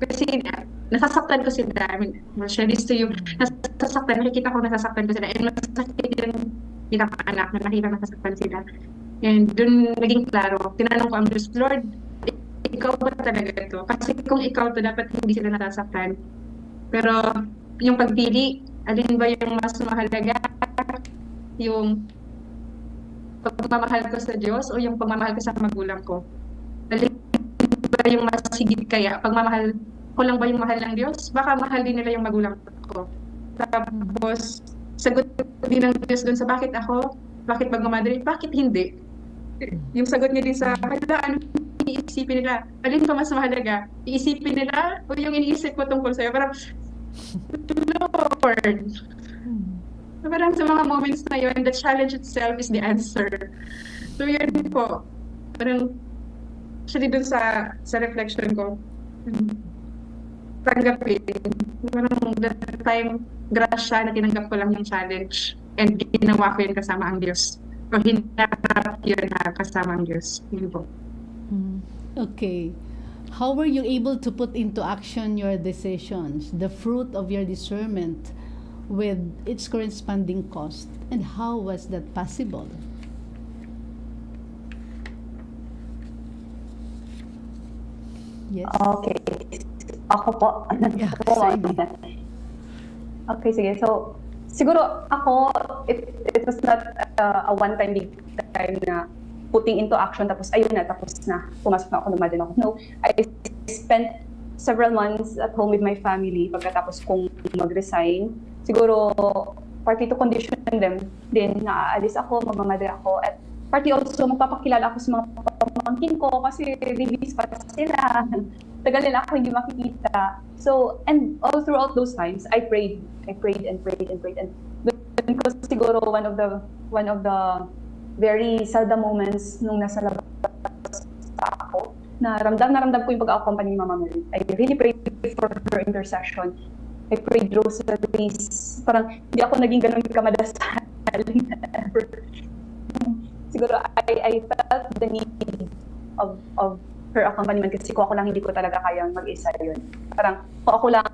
kasi nasasaktan ko sila. I mean, I'll share this to you. Nakikita ko nasasaktan ko sila. And masakit yung pinaka-anak na nakita nasasaktan sila. And dun naging klaro. Tinanong ko ang Diyos, Lord, ikaw ba talaga ito? Kasi kung ikaw to, dapat hindi sila nasasaktan. Pero yung pagpili, alin ba yung mas mahalaga? Yung pagmamahal ko sa Diyos o yung pagmamahal ko sa magulang ko? Alin ba yung mas higit kaya? Pagmamahal ko lang ba yung mahal ng Diyos? Baka mahal din nila yung magulang ko. Tapos, sagot din ng Diyos dun sa bakit ako? Bakit magmamadre? Bakit hindi? Yung sagot niya din sa ano iisipin nila? Alin pa mas mahalaga? Iisipin nila o yung iniisip ko tungkol sa'yo? Parang, Lord. Parang sa mga moments na yun, the challenge itself is the answer. So yun po. Parang, actually dun sa reflection ko, tanggapin. Parang that time, grasya na tinanggap ko lang yung challenge and ginawa ko yun kasama ang Diyos. O hinarap yun na kasama ang Diyos. Yun po. Okay. How were you able to put into action your decisions, the fruit of your discernment, with its corresponding cost? And how was that possible? Yes. Okay. Ako po. Yeah, okay, sige. So, siguro ako, it was not a one-time big time na putting into action tapos ayun na, tapos na, pumasok na ako, lumadin ako. No, I spent several months at home with my family pagkatapos kong mag-resign. Siguro, partly to condition them, din naaalis ako, magmamadre ako, at partly also magpapakilala ako sa mga pamangkin ko kasi babies pa sila. Tagal nila ako hindi makikita. So, and all throughout those times, I prayed and prayed. And doon ko siguro one of the very seldom moments nung nasa labas ako, na ramdam ko yung pag-accompany ni Mama Mary. I really prayed for her intercession. I prayed rosaries. Parang hindi ako naging ganun kamadasal. Siguro I felt the need of her accompaniment kasi kung ako lang hindi ko talaga kayang mag-isa yun. Parang kung ako lang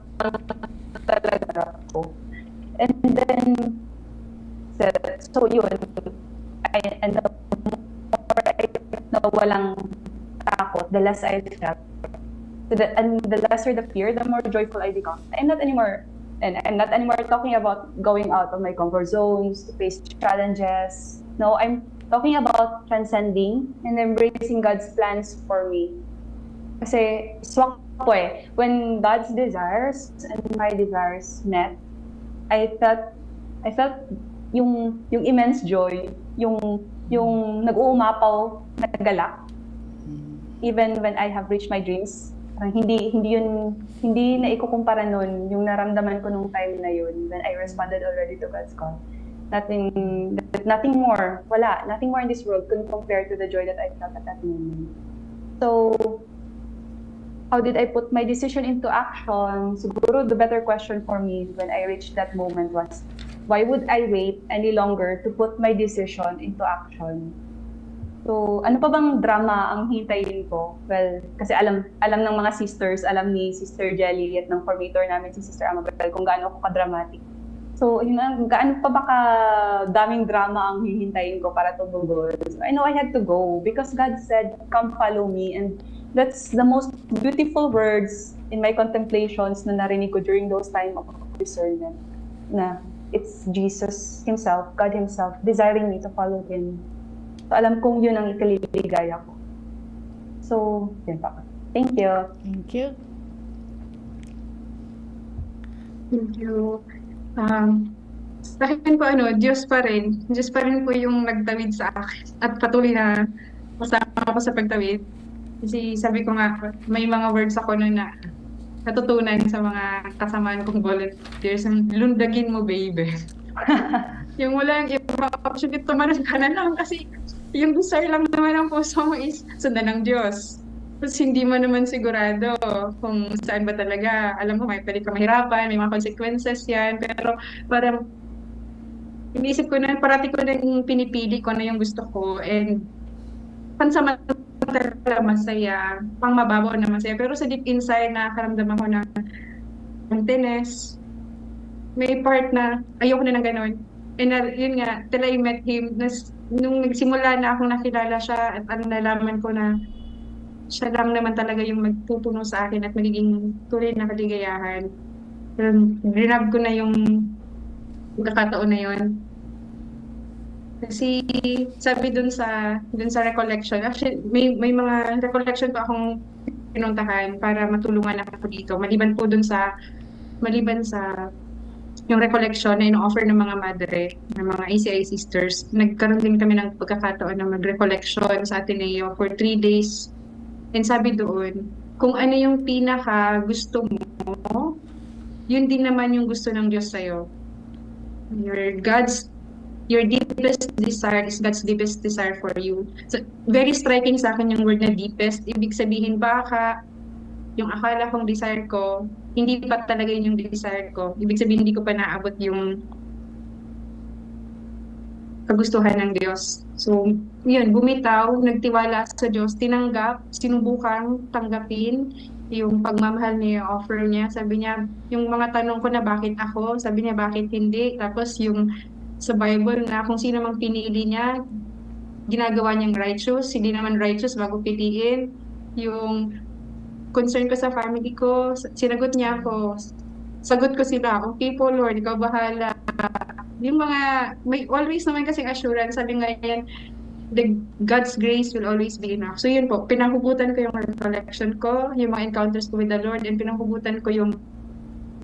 talaga ako. And then, so yun, and the more I na walang takot, the less I felt. And the lesser the fear, the more joyful I become. I'm not anymore talking about going out of my comfort zones to face challenges. No, I'm talking about transcending and embracing God's plans for me. Kasi swak ko eh. When God's desires and my desires met, I felt yung immense joy, yung nag-uumapaw na galak. Even when I have reached my dreams, hindi na ikukumpara nun yung naramdaman ko nung time na yun when I responded already to God's call. Nothing more. Wala. Nothing more in this world can compare to the joy that I felt at that moment. So, how did I put my decision into action? Siguro the better question for me when I reached that moment was, why would I wait any longer to put my decision into action? So, ano pa bang drama ang hintayin ko? Well, kasi alam ng mga sisters, alam ni Sister Jelly at ng formator namin si Sister Amabel kung gaano ako ka-dramatic. So, yun na, gaano pa ba daming drama ang hihintayin ko para tumugol? So, I know I had to go because God said, come follow me. And that's the most beautiful words in my contemplations na narinig ko during those time of discernment. Na it's Jesus Himself, God Himself, desiring me to follow Him. So, alam kong yun ang ikaliligaya ko. So, yun pa. Thank you. Thank you. Thank you. Sa akin po, Diyos pa rin. Diyos pa rin po yung nagtawid sa akin at patuloy na kasama ko sa pagtawid. Kasi sabi ko nga, may mga words ako na natutunan sa mga kasamaan kong volunteers. Lundagin mo, baby. Yung wala yung iba, actually, tumanan ka na lang kasi yung desire lang naman ng puso mo is sundan ng Diyos. Tapos hindi mo naman sigurado kung saan ba talaga. Alam mo, pwede ka mahirapan, may mga consequences yan. Pero parang iniisip ko na, parati ko na yung pinipili ko na yung gusto ko. And pansamantala masaya, pang mababaw na masaya. Pero sa deep inside, nakaramdaman ko ng emptiness. May part na ayoko na ng ganun. And yun nga, till I met Him, nung nagsimula na akong nakilala siya at nalaman ko na siya lang naman talaga yung magpupuno sa akin at magiging tuloy na kaligayahan. Rinab ko na yung pagkakataon na yun. Kasi sabi dun sa recollection, actually may mga recollection pa akong pinuntahan para matulungan ako dito. Maliban sa yung recollection na ino-offer ng mga madre, ng mga ACI sisters, nagkaroon din kami ng pagkakataon na mag-recollection sa Ateneo for 3 days. And sabi doon, kung ano yung pinaka gusto mo, yun din naman yung gusto ng Diyos sa'yo. Your deepest desire is God's deepest desire for you. So, very striking sa akin yung word na deepest. Ibig sabihin, baka yung akala kong desire ko, hindi pa talaga yun yung desire ko. Ibig sabihin, hindi ko pa naabot yung kagustuhan ng Diyos. So, yun, bumitaw, nagtiwala sa Diyos, tinanggap, sinubukan, tanggapin yung pagmamahal niya, offer niya. Sabi niya, yung mga tanong ko na bakit ako, sabi niya bakit hindi. Tapos yung sa Bible na kung sino mang pinili niya, ginagawa niyang righteous, hindi naman righteous bago piliin. Yung concern ko sa family ko, sinagot niya ako. Sagot ko sila, okay po Lord, ikaw bahala. Yung mga, may always naman kasing assurance, sabi nga yan, God's grace will always be enough. So yun po, pinahugutan ko yung recollection ko, yung mga encounters ko with the Lord, and pinahugutan ko yung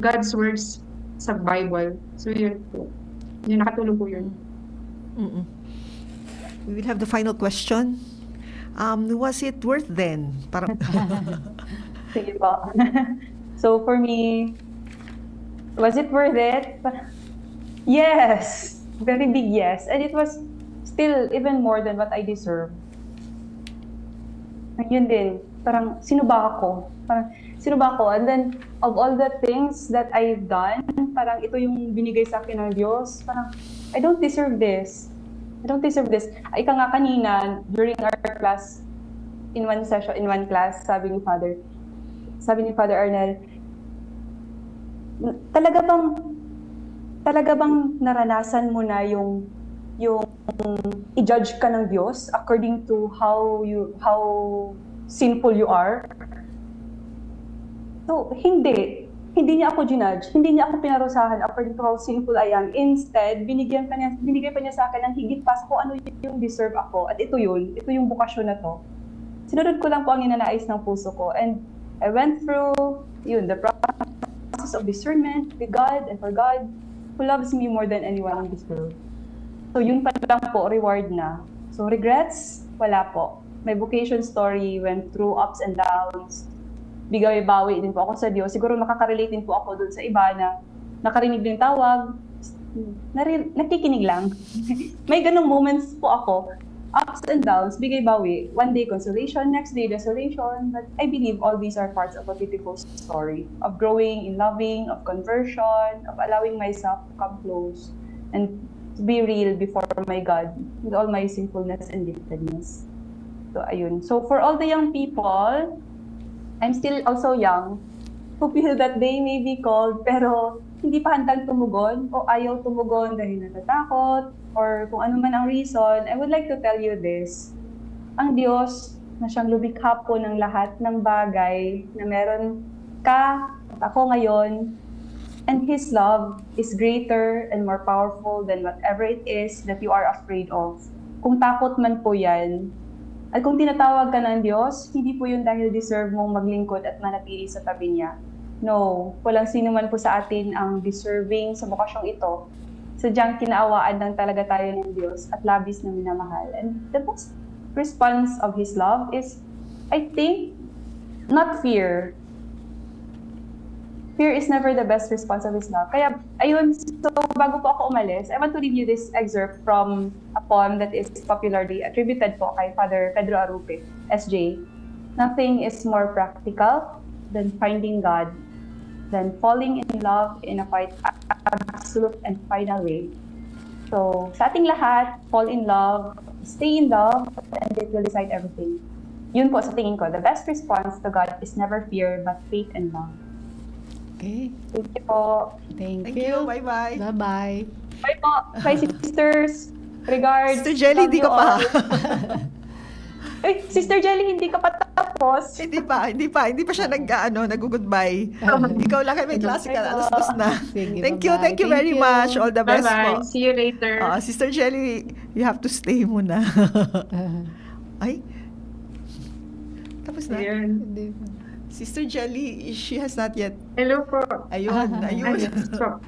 God's words sa Bible. So yun po, yung nakatulong po yun. We will have the final question. Was it worth then? Parang Sige po. So for me, was it worth it? Yes! Very big yes. And it was still even more than what I deserve. Yun din. parang, sino ba ako? Parang, sino ba ako? And then, of all the things that I've done, parang ito yung binigay sa akin ng Diyos. Parang, I don't deserve this. I don't deserve this. Ika nga kanina, during our class, in one class, sabi ni Father Arnel, talaga bang naranasan mo na yung i-judge ka ng Diyos according to how sinful you are? So, hindi niya ako ginudge, hindi niya ako pinarusahan according to how sinful I am. Instead, binigay pa niya sa akin ng higit pa sa kung ano yung deserve ako. At ito yung bukasyon na to. Sinunod ko lang po ang ninanais ng puso ko. And I went through the process of discernment with God and for God who loves me more than anyone in this world. So yun pa lang po, reward na. So regrets, wala po. My vocation story went through ups and downs. Bigay-bawi din po ako sa Diyos. Siguro nakaka-relate din po ako dun sa iba na nakarinig din tawag, nakikinig lang. May ganong moments po ako. Ups and downs, bigay-bawi. One day consolation, next day desolation. But I believe all these are parts of a beautiful story of growing in loving, of conversion, of allowing myself to come close and to be real before my God with all my sinfulness and giftedness. So, ayun. So, for all the young people, I'm still also young, who feel that they may be called, pero hindi pa handang tumugon o ayaw tumugon dahil natatakot or kung ano man ang reason. I would like to tell you this. Ang Diyos na siyang lumikha po ng lahat ng bagay na meron ka at ako ngayon, and His love is greater and more powerful than whatever it is that you are afraid of. Kung takot man po yan, at kung tinatawag ka ng Diyos, hindi po yun dahil deserve mong maglingkod at manatili sa tabi niya. No, walang sino man po sa atin ang deserving sa bukasyong ito. Sadyang kinaawaan lang talaga tayo ng Diyos at labis na minamahal. And the best response of His love is, I think, not fear. Fear is never the best response of His love. Kaya, ayun, so bago po ako umalis, I want to read you this excerpt from a poem that is popularly attributed po kay Father Pedro Arupe, SJ. Nothing is more practical than finding God, than falling in love in a quite absolute and final way. So, sa ating lahat, fall in love, stay in love, and it will decide everything. Yun po sa tingin ko, the best response to God is never fear, but faith and love. Okay. Thank you po. Thank you. Bye-bye. Bye-bye. Bye po. Bye, sisters. Regards. Sister Jelly, Love hindi you ka pa. all. Ay, Sister Jelly, hindi ka pa tapos. Hindi pa siya nag-goodbye. Ikaw lang kayo may klase ka, alas-dos na. Sige, Thank bye-bye. you very much. All the best Bye-bye. po. See you later. Sister Jelly, you have to stay muna. Ay, tapos na. Ayan. Sister Jelly, she has not yet. Hello po. Ayun. Ayun po.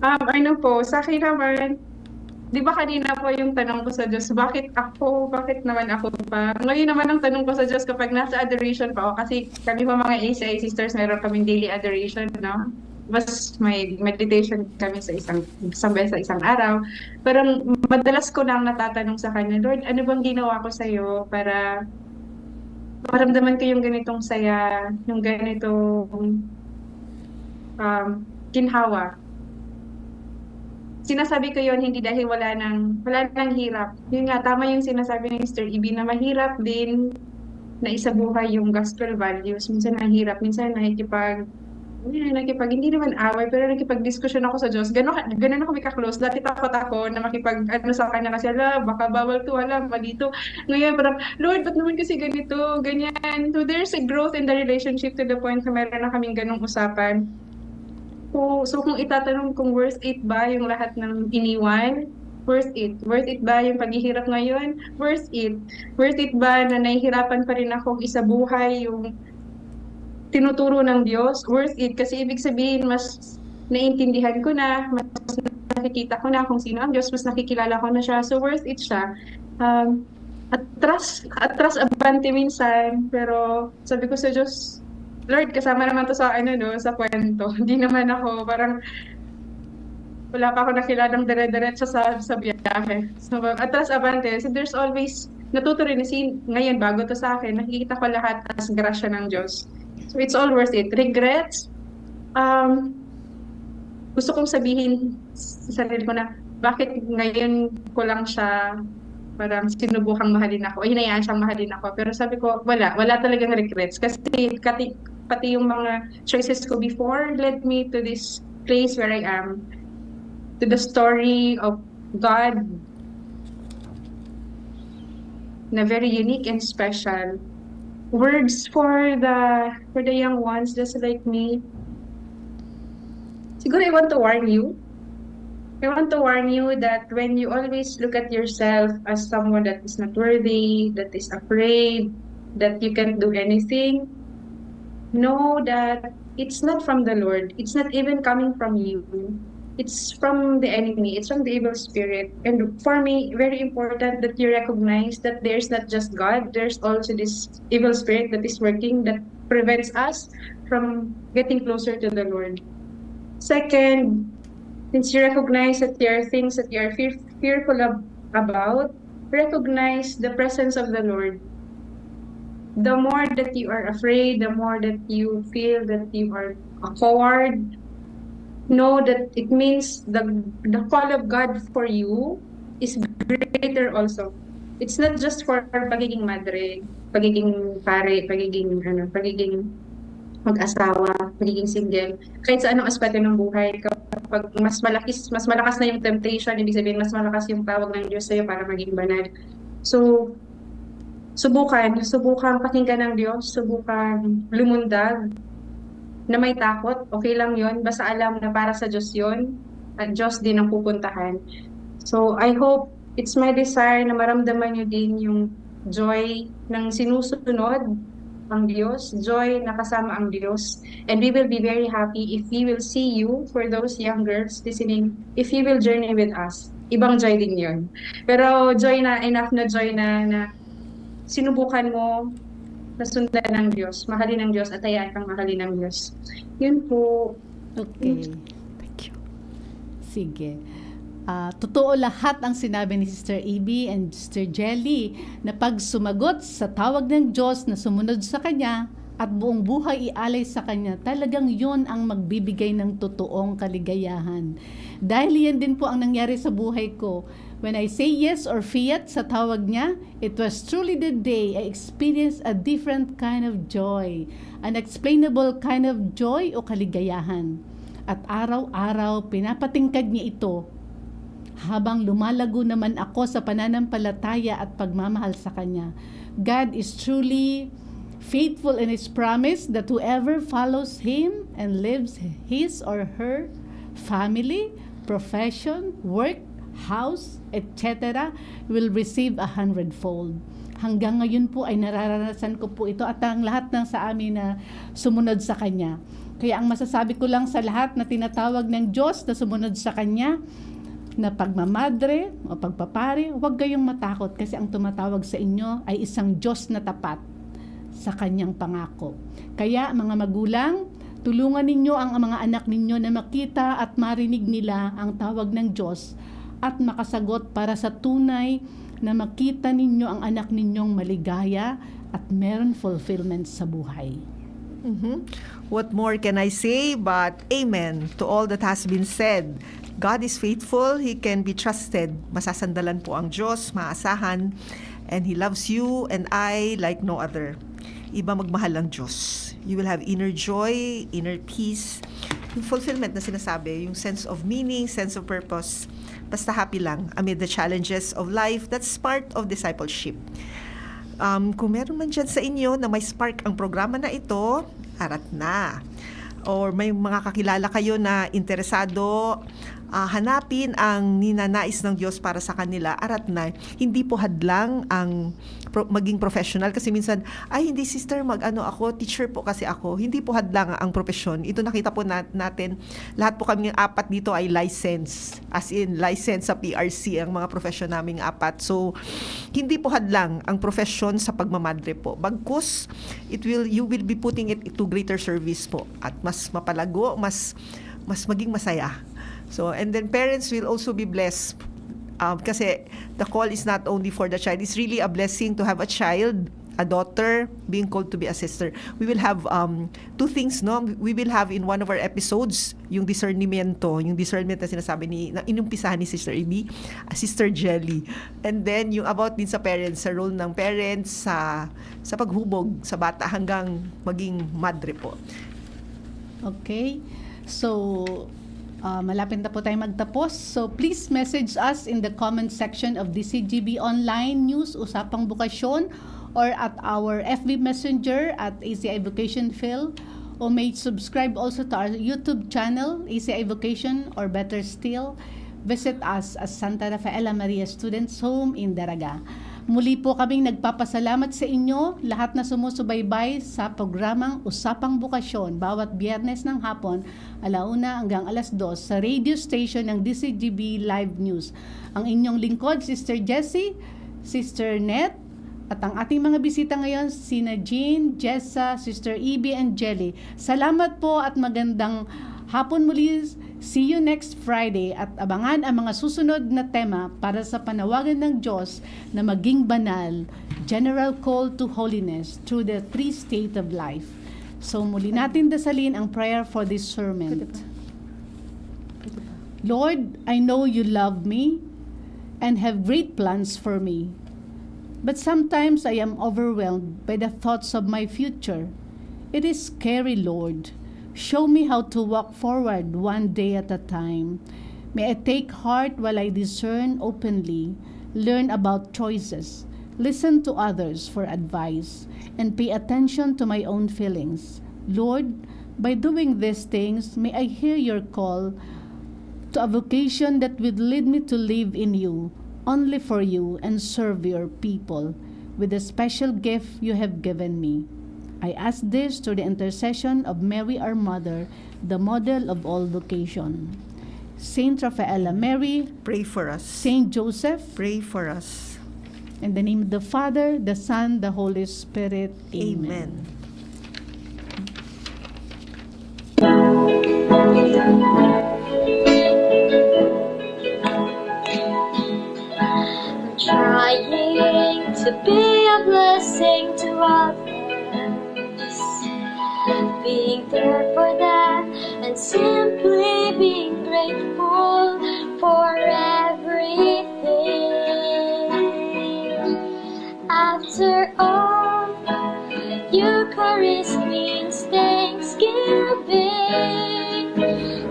Ano po, sa akin naman, di ba kanina po yung tanong ko sa Diyos, bakit ako? Bakit naman ako pa? Ngayon naman ang tanong ko sa Diyos kapag nasa adoration pa ako, kasi kami po mga ACI sisters, meron kaming daily adoration, no? Mas may meditation kami sa isang beses sa isang araw. Parang madalas ko nang natatanong sa Kanya, Lord, ano bang ginawa ko sa iyo para maramdaman ko yung ganitong saya, yung ganitong ginhawa. Sinasabi ko yon hindi dahil wala nang hirap. Yun nga, tama yung sinasabi ni Mr. Ibi na mahirap din na isabuhay yung gospel values. Minsan nahirap, minsan hindi naman away, pero nakipag-discussion ako sa Diyos. Ganun ako ka-close. Dati takot ako na sa kanya kasi, baka bawal to, mali to. Ngayon parang, Lord, ba't naman kasi ganito, ganyan. So there's a growth in the relationship to the point na meron na kaming ganung usapan. So kung itatanong kung worth it ba yung lahat ng iniwan, worth it. Worth it ba yung paghihirap ngayon? Worth it. Worth it ba na nahihirapan pa rin akong isabuhay yung tinuturo ng Diyos? Worth it. Kasi ibig sabihin, mas naiintindihan ko na, mas nakikita ko na kung sino ang Diyos, mas nakikilala ko na siya. So worth it siya. Atras abante minsan, pero sabi ko sa Diyos, Lord, kasama naman to sa sa kwento. Hindi naman ako, parang wala pa ako nakilalang dire-diretso sa biyahe. So, atras abante. So, there's always natuto rin ngayon bago to sa akin, nakikita ko lahat as grasya ng Diyos. So it's all worth it. Regrets, gusto kong sabihin sa sarili ko na bakit ngayon ko lang siya parang sinubukang mahalin ako, o hinayaan siyang mahalin ako. Pero sabi ko, wala talagang regrets. Kasi pati yung mga choices ko before led me to this place where I am. To the story of God na very unique and special. Words for the young ones just like me. Siguro I want to warn you. I want to warn you that when you always look at yourself as someone that is not worthy, that is afraid, that you can't do anything, know that it's not from the Lord. It's not even coming from you. It's from the enemy. It's from the evil spirit. And for me, very important that you recognize that there's not just God, there's also this evil spirit that is working that prevents us from getting closer to the Lord. Second, since you recognize that there are things that you are fearful about, recognize the presence of the Lord. The more that you are afraid, the more that you feel that you are a coward, know that it means the call of God for you is greater also. It's not just for pagiging madre, pagiging pare, pagiging mag-asawa, pagiging single, kahit sa anong aspeto ng buhay. Kapag mas malakas na yung temptation, ibig sabihin mas malakas yung tawag ng Diyos sa'yo para maging banal. So, subukan pakinggan ng Diyos, subukan lumundag, na may takot, okay lang yon, basta alam na para sa Diyos yon, at Diyos din ang pupuntahan. So, I hope, it's my desire na maramdaman nyo din yung joy ng sinusunod ang Diyos, joy na kasama ang Diyos. And we will be very happy if we will see you, for those young girls listening, if you will journey with us. Ibang joy din yun. Pero joy na, enough na joy na sinubukan mo na sundan ng Diyos, mahalin ng Diyos, at hayaan kang mahalin ng Diyos. Yun po. Okay. Thank you. Sige. Totoo lahat ang sinabi ni Sister Abby and Sister Jelly na pag sumagot sa tawag ng Diyos na sumunod sa Kanya at buong buhay ialay sa Kanya, talagang yun ang magbibigay ng totoong kaligayahan. Dahil yan din po ang nangyari sa buhay ko. When I say yes or fiat sa tawag niya, it was truly the day I experienced a different kind of joy, unexplainable kind of joy o kaligayahan. At araw-araw pinapatingkad niya ito habang lumalago naman ako sa pananampalataya at pagmamahal sa Kanya. God is truly faithful in His promise that whoever follows Him and lives his or her family, profession, work, house, etc. will receive 100-fold. Hanggang ngayon po ay nararanasan ko po ito at ang lahat ng sa amin na sumunod sa Kanya. Kaya ang masasabi ko lang sa lahat na tinatawag ng Diyos na sumunod sa Kanya, na pagmamadre o pagpapare, huwag kayong matakot kasi ang tumatawag sa inyo ay isang Diyos na tapat sa Kanyang pangako. Kaya mga magulang, tulungan ninyo ang mga anak ninyo na makita at marinig nila ang tawag ng Diyos at makasagot para sa tunay na makita ninyo ang anak ninyong maligaya at meron fulfillment sa buhay. What more can I say but amen to all that has been said. God is faithful, He can be trusted. Masasandalan po ang Diyos, maasahan, and He loves you and I like no other. Iba magmahal ang Diyos. You will have inner joy, inner peace, yung fulfillment na sinasabi, yung sense of meaning, sense of purpose. Basta happy lang amid the challenges of life. That's part of discipleship. Kung meron man dyan sa inyo na may spark ang programa na ito, arat na. Or may mga kakilala kayo na interesado, hanapin ang ninanais ng Diyos para sa kanila, arat na. Hindi po hadlang ang maging professional kasi minsan, ay hindi sister, ako, teacher po kasi ako. Hindi po hadlang ang profesyon. Ito nakita po natin, lahat po kami 4 dito ay license. As in, license sa PRC ang mga profesyon naming 4. So, hindi po hadlang ang profesyon sa pagmamadre po. Bagkus, you will be putting it to greater service po. At mas mapalago, mas maging masaya. So, and then parents will also be blessed Kasi the call is not only for the child, it's really a blessing to have a child, a daughter, being called to be a sister. We will have two things, no? We will have in one of our episodes, yung discernment na sinasabi na inumpisahan ni Sister Amy, Sister Jelly. And then, yung about din sa parents, sa role ng parents, sa paghubog sa bata hanggang maging madre po. Okay. So, malapit na po tayo magtapos. So, please message us in the comment section of DCGB Online News, Usapang Bukasyon, or at our FB Messenger at ACI Vocation Phil, or may subscribe also to our YouTube channel, ACI Vocation, or better still, visit us at Santa Rafaela Maria Students Home in Daraga. Muli po kaming nagpapasalamat sa inyo, lahat na sumusubaybay sa programang Usapang Bukasyon, bawat Biyernes ng hapon, 1:00 hanggang 2:00 sa radio station ng DCGB Live News. Ang inyong lingkod, Sister Jessie, Sister Net, at ang ating mga bisita ngayon, sina Jean, Jessa, Sister Ibi, and Jelly. Salamat po at magandang hapon muli. See you next Friday at abangan ang mga susunod na tema para sa panawagan ng Diyos na maging banal, general call to holiness through the three state of life. So muli natin dasalin ang prayer for this sermon. Lord, I know you love me and have great plans for me. But sometimes I am overwhelmed by the thoughts of my future. It is scary, Lord. Show me how to walk forward one day at a time. May I take heart while I discern openly, learn about choices, listen to others for advice, and pay attention to my own feelings. Lord, by doing these things, may I hear your call to a vocation that would lead me to live in you, only for you, and serve your people with the special gift you have given me. I ask this through the intercession of Mary our Mother, the model of all vocation. Saint Rafaela Mary, pray for us. Saint Joseph, pray for us. In the name of the Father, the Son, the Holy Spirit. Amen. Trying to be a blessing to others, being there for them, and simply being grateful for everything. After all, Eucharist means thanksgiving.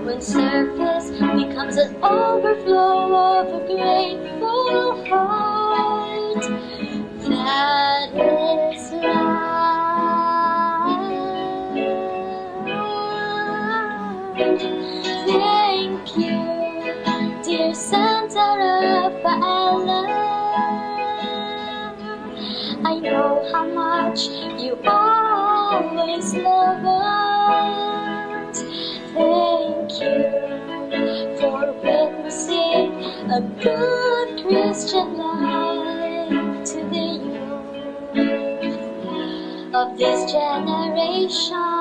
When service becomes an overflow of a grateful heart, that is life. Thank you, dear Santa Rafaela. I know how much you always love us. Thank you for witnessing a good Christian life to the youth of this generation.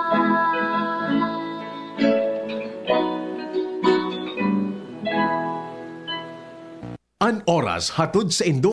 An oras hatod sa Indo.